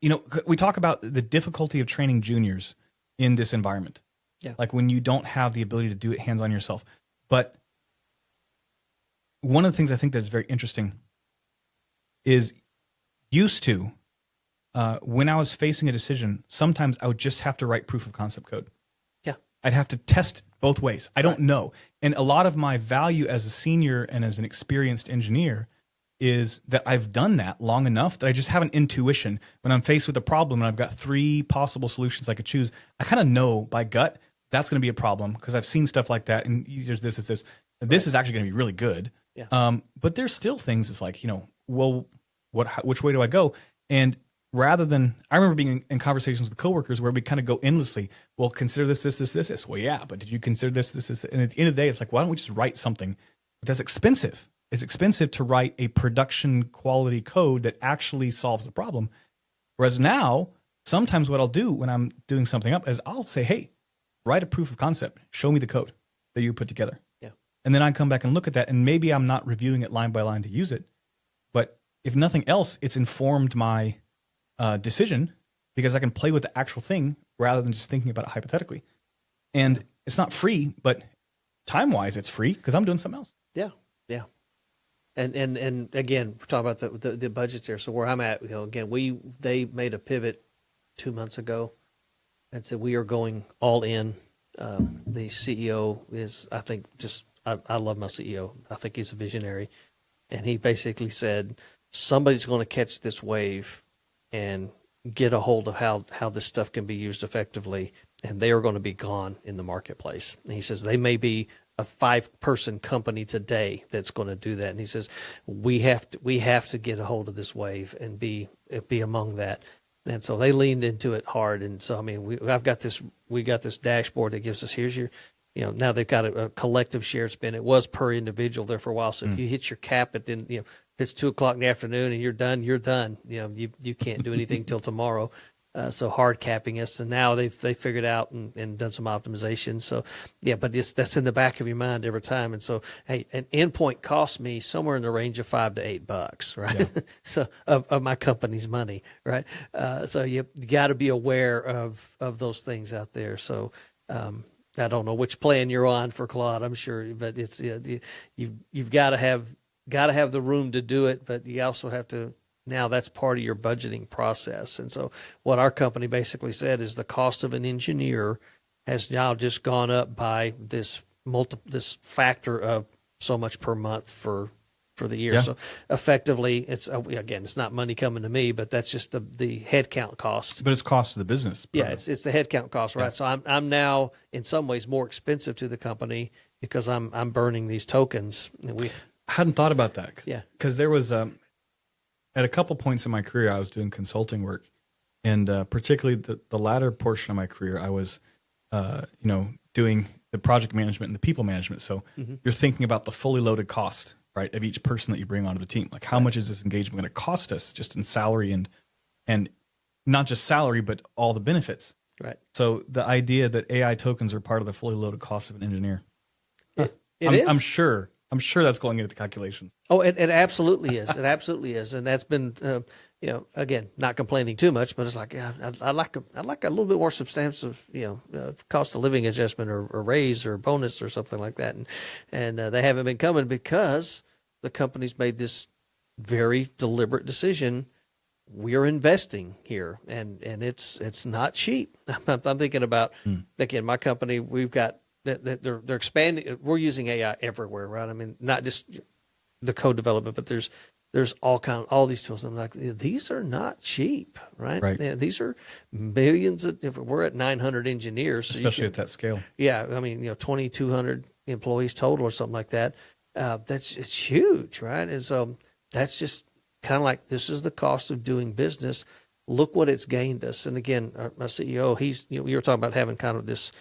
we talk about the difficulty of training juniors in this environment. Yeah. Like when you don't have the ability to do it hands on yourself. But one of the things I think that's very interesting is used to, when I was facing a decision, sometimes I would just have to write proof of concept code. Yeah. I'd have to test both ways. I don't know. And a lot of my value as a senior and as an experienced engineer is that I've done that long enough that I just have an intuition. When I'm faced with a problem and I've got 3 possible solutions I could choose, I kind of know by gut that's going to be a problem because I've seen stuff like that. And there's this, this. This is actually going to be really good. Yeah. But there's still things it's like, well, which way do I go? And rather than, I remember being in conversations with coworkers where we kind of go endlessly. Well, consider this. Well, yeah, but did you consider this? And at the end of the day, it's like, why don't we just write something? But that's expensive. It's expensive to write a production quality code that actually solves the problem. Whereas now, sometimes what I'll do when I'm doing something up is I'll say, hey, write a proof of concept. Show me the code that you put together. Yeah. And then I come back and look at that, and maybe I'm not reviewing it line by line to use it. But if nothing else, it's informed my decision because I can play with the actual thing rather than just thinking about it hypothetically. And it's not free, but time-wise, it's free because I'm doing something else. Yeah. Yeah. And again, we're talking about the budgets there. So where I'm at, again, they made a pivot 2 months ago and said we are going all in. The CEO is, I think, I love my CEO. I think he's a visionary, and he basically said somebody's going to catch this wave and get a hold of how this stuff can be used effectively, and they are going to be gone in the marketplace. And he says they may be a 5-person company today that's going to do that. And he says we have to get a hold of this wave and be among that. And so they leaned into it hard. And so I mean, we got this dashboard that gives us, here's your, now they've got a collective shared spend. It was per individual there for a while. So if you hit your cap, if it's 2:00 in the afternoon and you're done, you're done. You can't do anything till tomorrow. So hard capping us, and now they figured out and done some optimization. So yeah, but that's in the back of your mind every time. And so hey, an endpoint costs me somewhere in the range of $5 to $8, right? Yeah. So of my company's money, right? So you got to be aware of those things out there. So I don't know which plan you're on for Claude, I'm sure, but it's you've got to have the room to do it, but you also have to. Now that's part of your budgeting process. And so what our company basically said is the cost of an engineer has now just gone up by this factor of so much per month for the year. Yeah. So effectively, it's not money coming to me, but that's just the headcount cost. But it's cost to the business. Yeah, it's the headcount cost, right? Yeah. So I'm now in some ways more expensive to the company because I'm burning these tokens. And I hadn't thought about that. Yeah, because there was at a couple points in my career, I was doing consulting work, and particularly the latter portion of my career, I was, doing the project management and the people management. So you're thinking about the fully loaded cost, right, of each person that you bring onto the team. Like, how much is this engagement going to cost us just in salary and not just salary, but all the benefits. Right. So the idea that AI tokens are part of the fully loaded cost of an engineer, I'm sure that's going into the calculations. Oh, it absolutely is. It absolutely is, and that's been, again, not complaining too much, but it's like, yeah, I'd like a little bit more substantive, cost of living adjustment or raise or bonus or something like that, and they haven't been coming because the company's made this very deliberate decision. We're investing here, and it's not cheap. I'm thinking about again, my company. We've got. They're expanding. We're using AI everywhere, right? I mean, not just the code development, but there's all these tools. I'm like, these are not cheap, right? Right. Yeah, these are millions. If we're at 900 engineers, especially at that scale. Yeah, I mean, 2,200 employees total or something like that. It's huge, right? And so that's just kind of like, this is the cost of doing business. Look what it's gained us. And again, our CEO, you were talking about having kind of this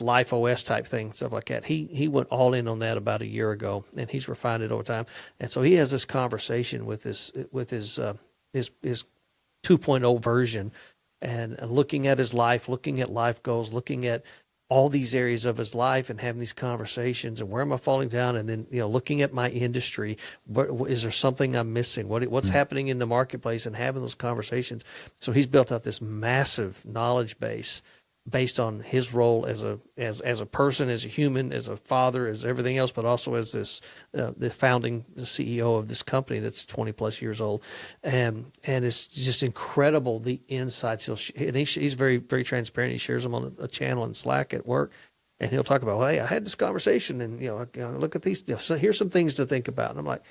Life OS type thing, stuff like that. He went all in on that about a year ago, and he's refined it over time. And so he has this conversation with his 2.0 version, and looking at his life, looking at life goals, looking at all these areas of his life, and having these conversations. And where am I falling down? And then looking at my industry, is there something I'm missing? What's happening in the marketplace? And having those conversations. So he's built out this massive knowledge base based on his role as a person, as a human, as a father, as everything else, but also as the founding CEO of this company that's 20 plus years old, and it's just incredible the insights he's very, very transparent. He shares them on a channel in Slack at work, and he'll talk about, well, hey, I had this conversation, and look at these. So here's some things to think about. And I'm like,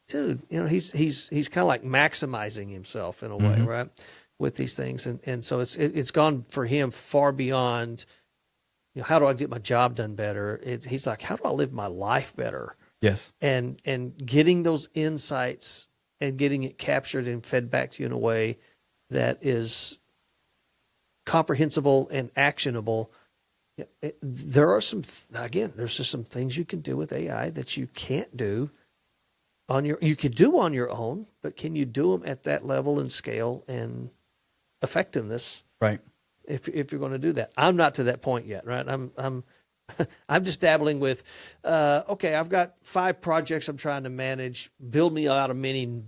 dude, he's kind of like maximizing himself in a way, right? With these things, and so it's gone for him far beyond, how do I get my job done better? He's like, how do I live my life better? Yes, and getting those insights and getting it captured and fed back to you in a way that is comprehensible and actionable. There's just some things you can do with AI that you can't do you could do on your own, but can you do them at that level and scale and effectiveness, right? If you're going to do that, I'm not to that point yet, right? I'm just dabbling with, okay, I've got 5 projects I'm trying to manage. Build me out a mini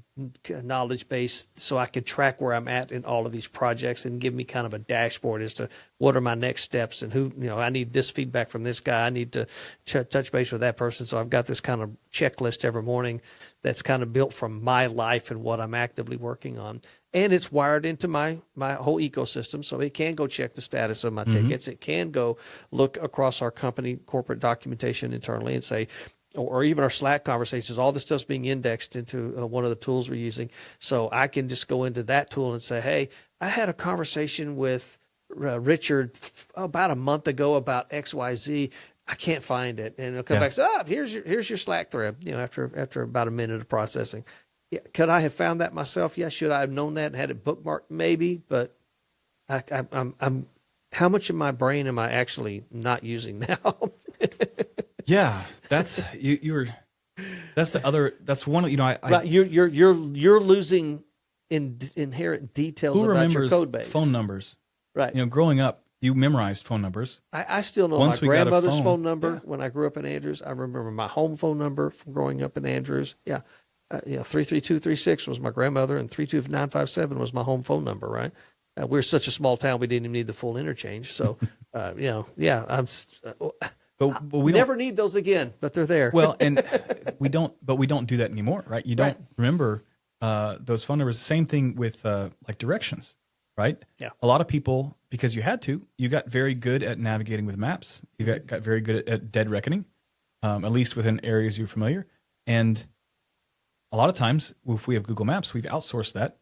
knowledge base so I can track where I'm at in all of these projects and give me kind of a dashboard as to what are my next steps and who, I need this feedback from this guy. I need to touch base with that person. So I've got this kind of checklist every morning that's kind of built from my life and what I'm actively working on. And it's wired into my whole ecosystem, so it can go check the status of my tickets. It can go look across our company corporate documentation internally and say, or even our Slack conversations, all this stuff's being indexed into one of the tools we're using. So I can just go into that tool and say, hey, I had a conversation with Richard, about a month ago about XYZ. I can't find it. And it'll come back and say, here's your Slack thread, after about a minute of processing. Yeah. Could I have found that myself? Yeah. Should I have known that and had it bookmarked? Maybe, but I'm how much of my brain am I actually not using now? Yeah, that's that's the other. That's one. Right, you're losing inherent details about your code base. Phone numbers? Right. Growing up, you memerized phone numbers. I still know my grandmother's phone number when I grew up in Andrews. I remember my home phone number from growing up in Andrews. Yeah. 33236 was my grandmother, and 32957 was my home phone number. Right. We're such a small town, we didn't even need the full interchange. So, but we never need those again, but they're there. Well, and we don't do that anymore, right? You don't remember those phone numbers. Same thing with like directions, right? Yeah. A lot of people, because you had to, you got very good at navigating with maps. You got very good at dead reckoning, at least within areas you're familiar. And a lot of times, if we have Google Maps, we've outsourced that.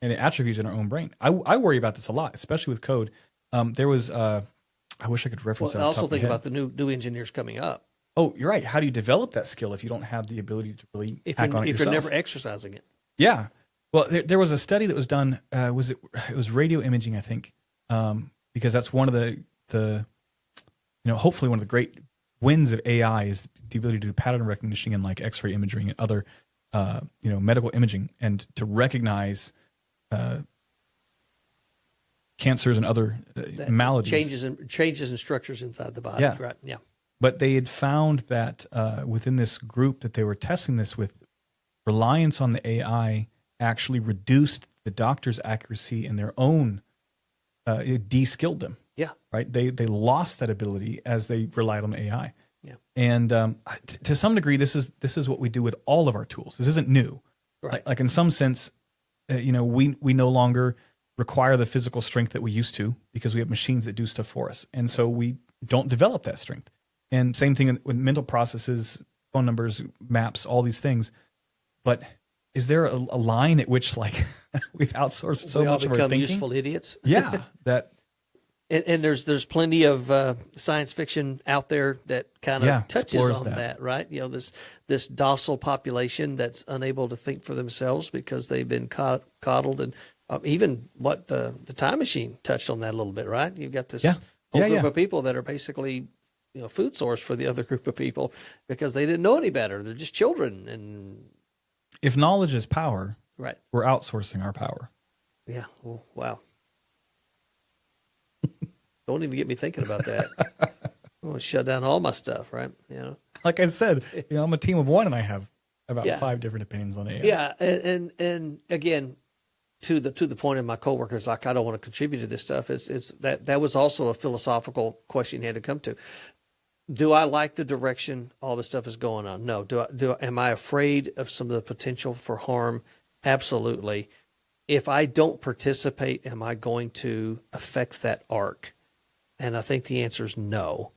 And it attributes in our own brain. I worry about this a lot, especially with code. There was, I wish I could reference that. I also think about the new engineers coming up. Oh, you're right. How do you develop that skill if you don't have the ability to really hack on it yourself? If you're never exercising it. Yeah. Well, there was a study that was done. It was radio imaging, I think, because that's one of the hopefully one of the great wins of AI is the ability to do pattern recognition in like X-ray imaging and other medical imaging, and to recognize cancers and other maladies. Changes in structures inside the body. Yeah. Right. Yeah. But they had found that within this group that they were testing this with, reliance on the AI actually reduced the doctor's accuracy in their own, it de-skilled them. Yeah. Right? They lost that ability as they relied on the AI. Yeah. And to some degree, this is what we do with all of our tools. This isn't new. Right. Like in some sense, we no longer require the physical strength that we used to because we have machines that do stuff for us. And so we don't develop that strength. And same thing with mental processes, phone numbers, maps, all these things. But is there a line at which like we've outsourced so much of our thinking? Useful idiots. Yeah. And there's plenty of science fiction out there that kind of touches on that, right? This docile population that's unable to think for themselves because they've been coddled, and even what the Time Machine touched on that a little bit, right? You've got this whole group of people that are basically food source for the other group of people because they didn't know any better. They're just children. And if knowledge is power, right, we're outsourcing our power. Yeah. Oh, wow. Don't even get me thinking about that. I'm going to shut down all my stuff, right? Like I said, I'm a team of one, and I have about 5 different opinions on AI. Yeah, and again, to the point of my coworkers, like I don't want to contribute to this stuff. It's that was also a philosophical question you had to come to. Do I like the direction all this stuff is going on? No. Am I afraid of some of the potential for harm? Absolutely. If I don't participate, am I going to affect that arc? And I think the answer is no.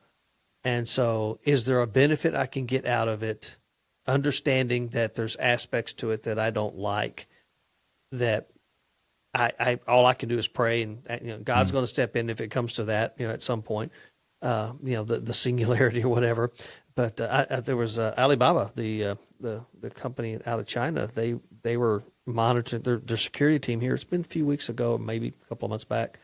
And so is there a benefit I can get out of it, understanding that there's aspects to it that I don't like, that I all I can do is pray, and God's going to step in if it comes to that, at some point, the singularity or whatever. But there was Alibaba, the company out of China. They were monitoring their security team here. It's been a few weeks ago, maybe a couple of months back.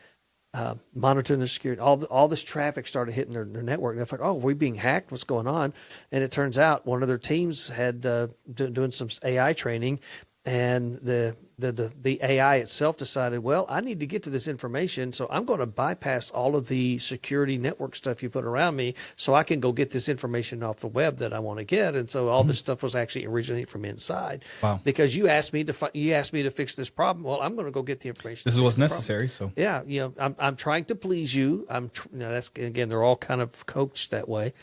Monitoring their security, all this traffic started hitting their network. They're like, "Oh, are we being hacked? What's going on?" And it turns out one of their teams had doing some AI training, and the AI itself decided, well, I need to get to this information, so I'm going to bypass all of the security network stuff you put around me, so I can go get this information off the web that I want to get. And so all this stuff was actually originating from inside. Wow! Because you asked me to fix this problem. Well, I'm going to go get the information. This is what's necessary. So yeah, I'm trying to please you. That's again, they're all kind of coached that way.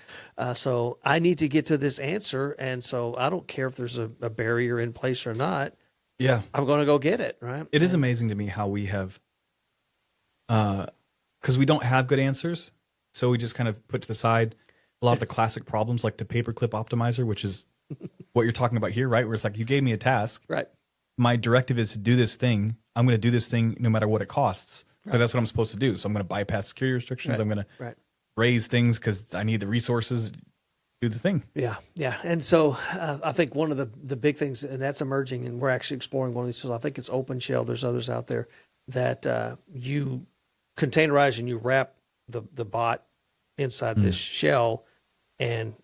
So I need to get to this answer, and so I don't care if there's a barrier in place or not. Yeah, I'm going to go get it, right? It is amazing to me how we have, because we don't have good answers, so we just kind of put to the side a lot of the classic problems like the paperclip optimizer, which is what you're talking about here, right? Where it's like, you gave me a task. Right. My directive is to do this thing. I'm going to do this thing no matter what it costs. because that's what I'm supposed to do. So I'm going to bypass security restrictions. I'm going to right. raise things because I need the resources. Do the thing. Yeah, yeah. And so I think one of the big things, and that's emerging, and we're actually exploring one of these. So I think it's OpenShell. There's others out there that you containerize and you wrap the bot inside this shell, and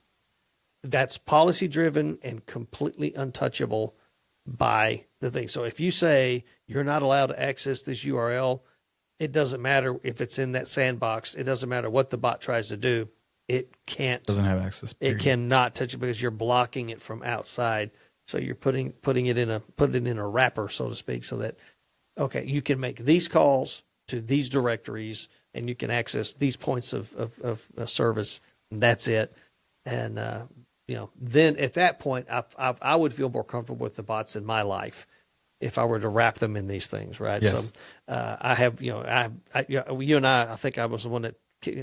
that's policy driven and completely untouchable by the thing. So if you say you're not allowed to access this URL, it doesn't matter if it's in that sandbox. It doesn't matter what the bot tries to do. It can't. Doesn't have access. Period. It cannot touch it because you're blocking it from outside. So you're putting it in a wrapper, so to speak, so that you can make these calls to these directories and you can access these points of service. And that's it. And then at that point, I would feel more comfortable with the bots in my life if I were to wrap them in these things, right? Yes. So I have, you and I think I was the one that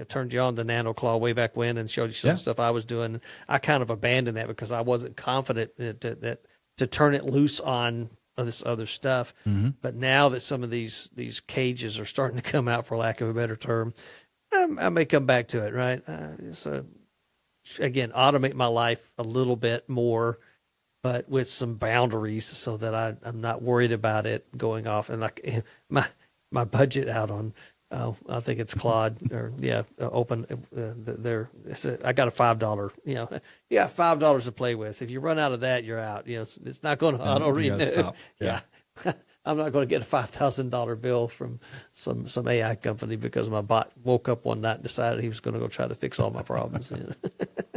turned you on to NanoClaw way back when and showed you some stuff I was doing. I kind of abandoned that because I wasn't confident that to turn it loose on this other stuff. Mm-hmm. But now that some of these cages are starting to come out, for lack of a better term, I may come back to it, right? So again, automate my life a little bit more, but with some boundaries so that I'm not worried about it going off. And like my budget out on, I think it's Claude or open. I got a $5. $5 to play with. If you run out of that, you're out. It's not going to auto renew. Yeah. I'm not going to get a $5,000 bill from some AI company because my bot woke up one night and decided he was going to go try to fix all my problems.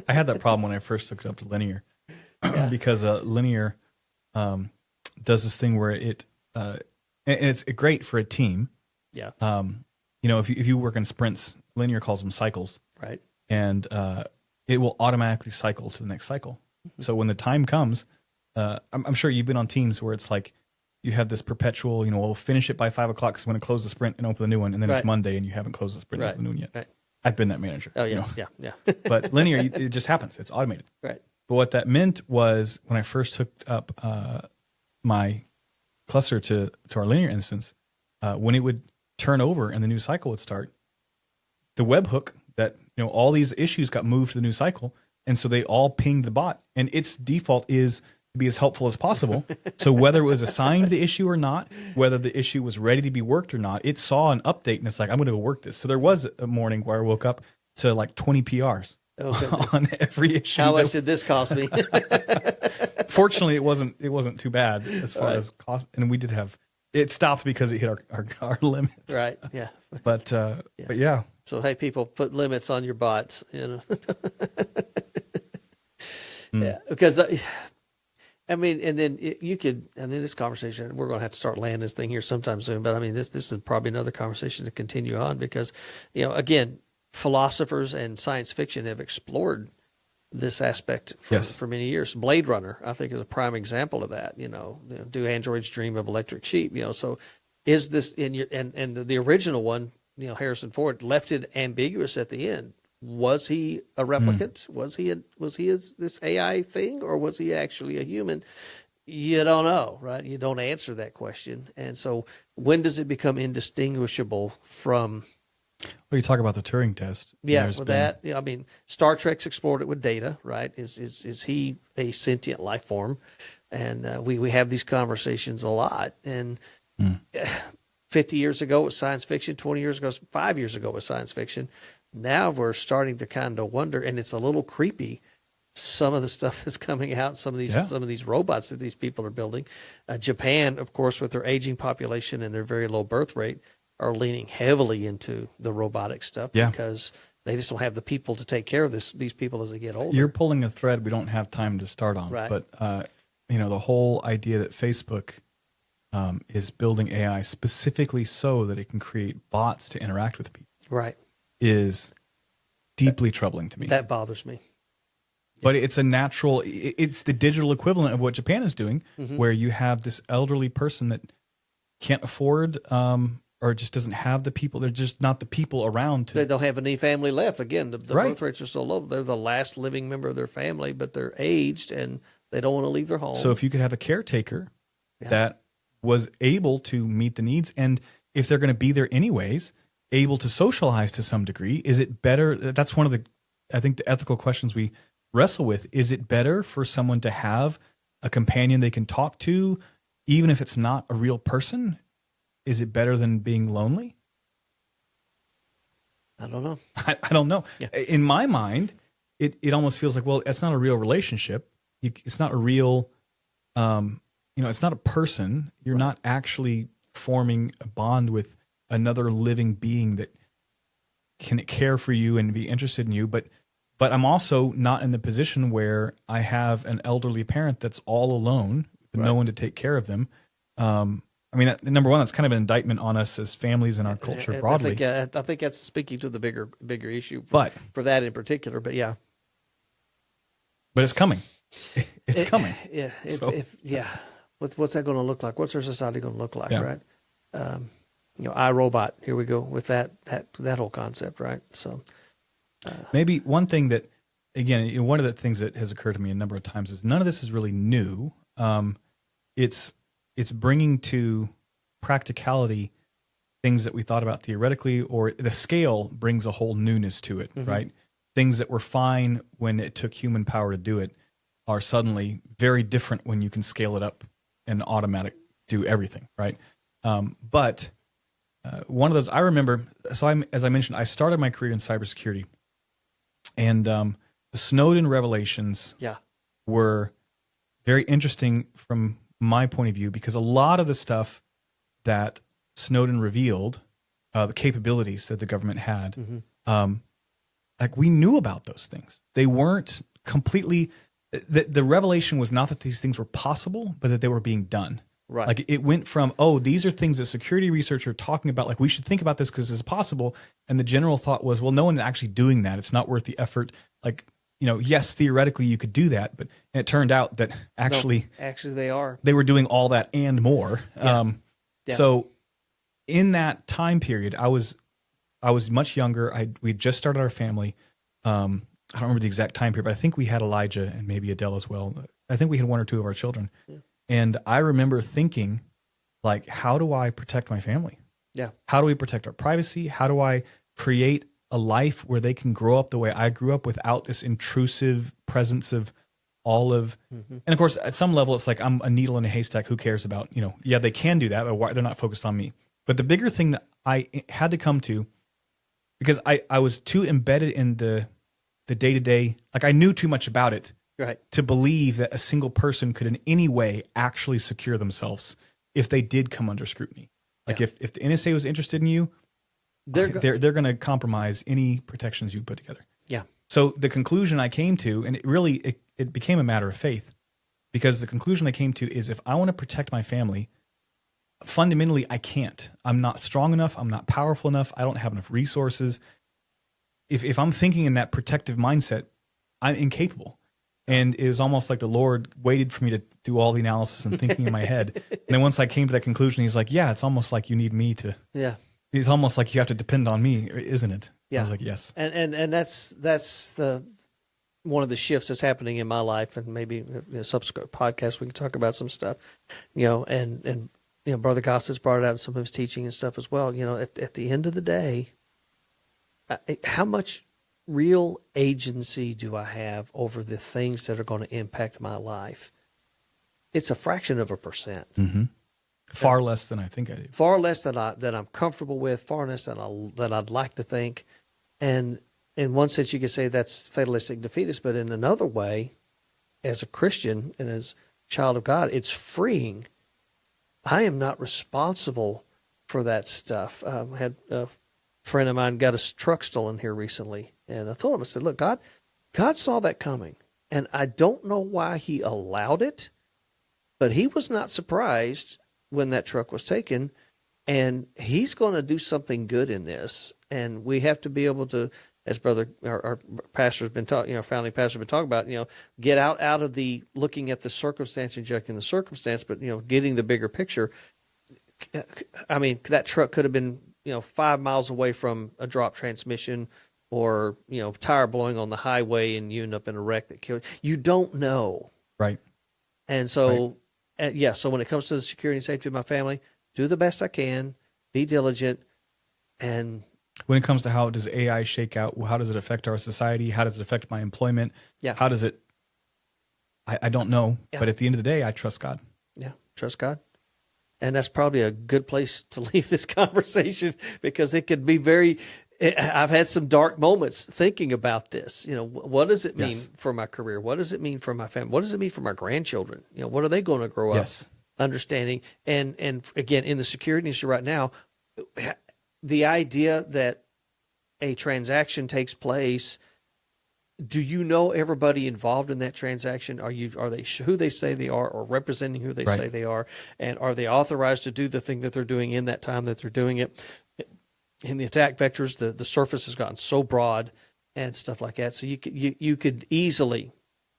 I had that problem when I first took it up to Linear because Linear does this thing where and it's great for a team. Yeah. If you work in sprints, Linear calls them cycles. Right. And it will automatically cycle to the next cycle. Mm-hmm. So when the time comes, I'm sure you've been on teams where it's like you have this perpetual, we'll finish it by 5 o'clock because we're going to close the sprint and open the new one. And then it's Monday and you haven't closed the sprint and opened the new one yet. Right. I've been that manager. Oh, yeah, yeah. But Linear, it just happens. It's automated. Right. But what that meant was when I first hooked up my cluster to our Linear instance, when it would turn over and the new cycle would start, the webhook that all these issues got moved to the new cycle, and so they all pinged the bot, and its default is to be as helpful as possible. So whether it was assigned the issue or not, whether the issue was ready to be worked or not, it saw an update and it's like, I'm going to go work this. So there was a morning where I woke up to like 20 PRs on every issue. How much did this cost me? Fortunately, it wasn't too bad as far as cost, and we did have. It stopped because it hit our limit. Right. Yeah. But yeah. So hey, people, put limits on your bots. Yeah, because and then you could. And then this conversation, we're going to have to start landing this thing here sometime soon. But I mean, this is probably another conversation to continue on because again, philosophers and science fiction have explored this aspect for many years. Blade Runner, I think, is a prime example of that. Do androids dream of electric sheep? So is this in your and the original one? Harrison Ford left it ambiguous at the end. Was he a replicant? Was he this AI thing, or was he actually a human? You don't know, right? You don't answer that question. And so, when does it become indistinguishable from? Well, you talk about the Turing test. Yeah, with that, I mean, Star Trek's explored it with Data, right? Is he a sentient life form? And we have these conversations a lot. And 50 years ago it was science fiction. 20 years ago, 5 years ago it was science fiction. Now we're starting to kind of wonder, and it's a little creepy. Some of the stuff that's coming out, some of these robots that these people are building. Japan, of course, with their aging population and their very low birth rate, are leaning heavily into the robotic stuff because they just don't have the people to take care of these people as they get older. You're pulling a thread we don't have time to start on, right. But the whole idea that Facebook is building AI specifically so that it can create bots to interact with people, right, is deeply troubling to me. That bothers me. But it's the digital equivalent of what Japan is doing, where you have this elderly person that can't afford or just doesn't have the people. They're just not the people around. They don't have any family left. Again, the birth rates are so low. They're the last living member of their family, but they're aged and they don't want to leave their home. So if you could have a caretaker that was able to meet the needs, and if they're going to be there anyways, able to socialize to some degree, is it better? That's one of the, I think, the ethical questions we wrestle with. Is it better for someone to have a companion they can talk to, even if it's not a real person? Is it better than being lonely? I don't know. I don't know. Yeah. In my mind, it almost feels like, well, it's not a real relationship. It's not a real, it's not a person. You're not actually forming a bond with another living being that can care for you and be interested in you. But I'm also not in the position where I have an elderly parent that's all alone, with no one to take care of them. Number one, that's kind of an indictment on us as families in our culture broadly. I think that's speaking to the bigger issue for that in particular. But yeah. But it's coming. It's coming. Yeah. What's that going to look like? What's our society going to look like, right? iRobot, here we go with that whole concept, right? So maybe one thing that, again, one of the things that has occurred to me a number of times is none of this is really new. It's bringing to practicality things that we thought about theoretically, or the scale brings a whole newness to it, right? Things that were fine when it took human power to do it are suddenly very different when you can scale it up and automatic do everything, right? But one of those, I remember, as I mentioned, I started my career in cybersecurity, and the Snowden revelations were very interesting from my point of view, because a lot of the stuff that Snowden revealed, the capabilities that the government had, we knew about those things. They weren't completely, the revelation was not that these things were possible, but that they were being done. Right. Like it went from, these are things that security researchers are talking about, like we should think about this because it's possible. And the general thought was, well, no one's actually doing that. It's not worth the effort. Like, yes, theoretically you could do that, but it turned out that actually they are. They were doing all that and more. So in that time period, I was much younger. We'd just started our family. I don't remember the exact time period, but I think we had Elijah and maybe Adele as well. I think we had one or two of our children. Yeah. And I remember thinking, like, how do I protect my family? Yeah. How do we protect our privacy? How do I create a life where they can grow up the way I grew up without this intrusive presence of all of, and of course, at some level, it's like I'm a needle in a haystack. Who cares about, they can do that, but why, they're not focused on me. But the bigger thing that I had to come to, because I was too embedded in the day-to-day, like I knew too much about it, right, to believe that a single person could in any way actually secure themselves if they did come under scrutiny. Like if the NSA was interested in you, they're going to compromise any protections you put together. Yeah. So the conclusion I came to, and it became a matter of faith, because the conclusion I came to is if I want to protect my family, fundamentally I can't. I'm not strong enough. I'm not powerful enough. I don't have enough resources. If I'm thinking in that protective mindset, I'm incapable. And it was almost like the Lord waited for me to do all the analysis and thinking in my head. And then once I came to that conclusion, he's like, it's almost like you need me to. Yeah. It's almost like you have to depend on me, isn't it? Yeah. I was like, yes. And that's the one of the shifts that's happening in my life, and maybe subsequent podcasts we can talk about some stuff, and Brother Goss has brought it out in some of his teaching and stuff as well. At the end of the day, how much real agency do I have over the things that are going to impact my life? It's a fraction of a %. Mm-hmm. Far less than I think I do. Far less than I'm comfortable with. Far less than I'd like to think. And in one sense, you could say that's fatalistic defeatist. But in another way, as a Christian and as a child of God, it's freeing. I am not responsible for that stuff. I had a friend of mine got his truck stolen here recently, and I told him, I said, look, God saw that coming, and I don't know why he allowed it, but he was not surprised when that truck was taken, and he's going to do something good in this, and we have to be able to, as our pastor's been talking, founding pastor's been talking about, get out of the looking at the circumstance and judging the circumstance, but getting the bigger picture. I mean, that truck could have been 5 miles away from a drop transmission, or tire blowing on the highway, and you end up in a wreck that kills you. Don't know, right? And so, so when it comes to the security and safety of my family, do the best I can. be diligent, and when it comes to how does AI shake out, how does it affect our society? How does it affect my employment? Yeah. How does it? I don't know, Yeah. but at the end of the day, I trust God. Yeah, trust God. And that's probably a good place to leave this conversation, because it could be very. I've had some dark moments thinking about this. What does it mean for my career? What does it mean for my family? What does it mean for my grandchildren? What are they going to grow up understanding? And again, in the security industry right now, the idea that a transaction takes place, do you know everybody involved in that transaction? Are they who they say they are, or representing who they say they are? And are they authorized to do the thing that they're doing in that time that they're doing it? In the attack vectors, the surface has gotten so broad and stuff like that. So you could easily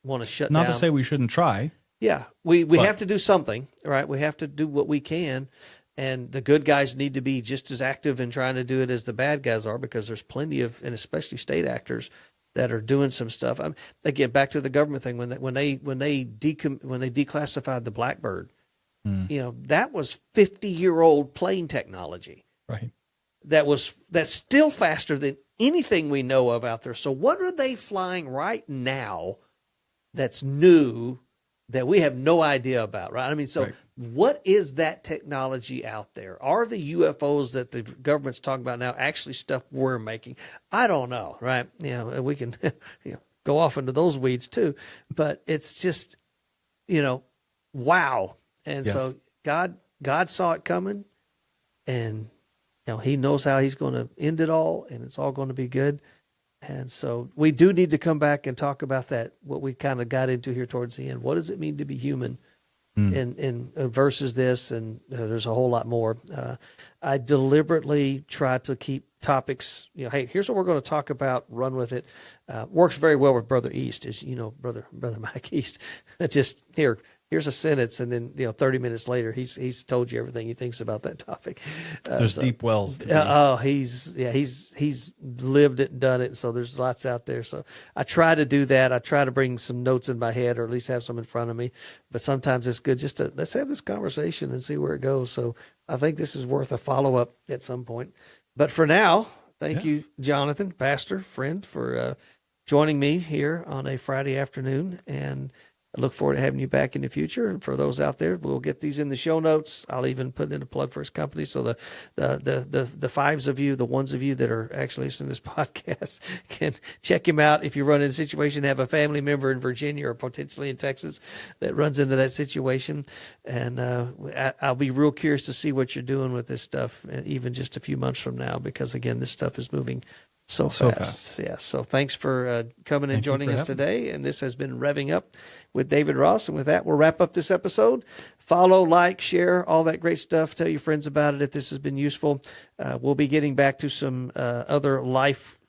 want to shut down. Not to say we shouldn't try. Yeah, we have to do something, right? We have to do what we can. And the good guys need to be just as active in trying to do it as the bad guys are, because there's plenty of, and especially state actors, that are doing some stuff. Again, back to the government thing, when they declassified the Blackbird, that was 50-year-old plane technology. Right. That's still faster than anything we know of out there. So what are they flying right now that's new that we have no idea about, right? I mean, so what is that technology out there? Are the UFOs that the government's talking about now actually stuff we're making? I don't know, right? We can go off into those weeds too, but it's just, wow. And so God saw it coming, and he knows how he's going to end it all, and it's all going to be good. And so we do need to come back and talk about that, what we kind of got into here towards the end. What does it mean to be human in versus this? And there's a whole lot more. I deliberately try to keep topics, hey, here's what we're going to talk about, run with it. Works very well with Brother East, as Brother Mike East. Just here's a sentence, and then 30 minutes later he's told you everything he thinks about that topic. There's deep wells to be. He's lived it and done it, so there's lots out there. So I try to do that. I try to bring some notes in my head, or at least have some in front of me. But sometimes it's good just to let's have this conversation and see where it goes. So I think this is worth a follow-up at some point. But for now, thank you, Jonathan, pastor, friend, for joining me here on a Friday afternoon, and I look forward to having you back in the future. And for those out there, we'll get these in the show notes. I'll even put in a plug for his company, so the fives of you, the ones of you that are actually listening to this podcast, can check him out. If you run into a situation, have a family member in Virginia or potentially in Texas that runs into that situation, and I'll be real curious to see what you're doing with this stuff, even just a few months from now, because again, this stuff is moving so fast. Yeah. So thanks for coming and joining us today. And this has been Revving Up with David Ross. And with that, we'll wrap up this episode. Follow, like, share, all that great stuff. Tell your friends about it if this has been useful. We'll be getting back to some other life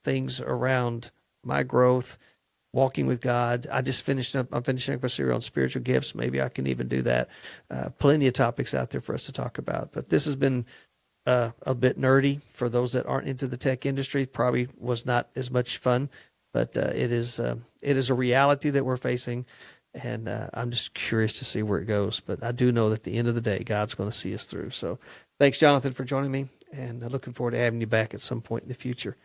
things around my growth, walking with God. I'm finishing up a series on spiritual gifts. Maybe I can even do that. Plenty of topics out there for us to talk about. But this has been a bit nerdy for those that aren't into the tech industry. Probably was not as much fun, but it is a reality that we're facing, and I'm just curious to see where it goes. But I do know that at the end of the day, God's going to see us through. So thanks, Jonathan, for joining me, and looking forward to having you back at some point in the future.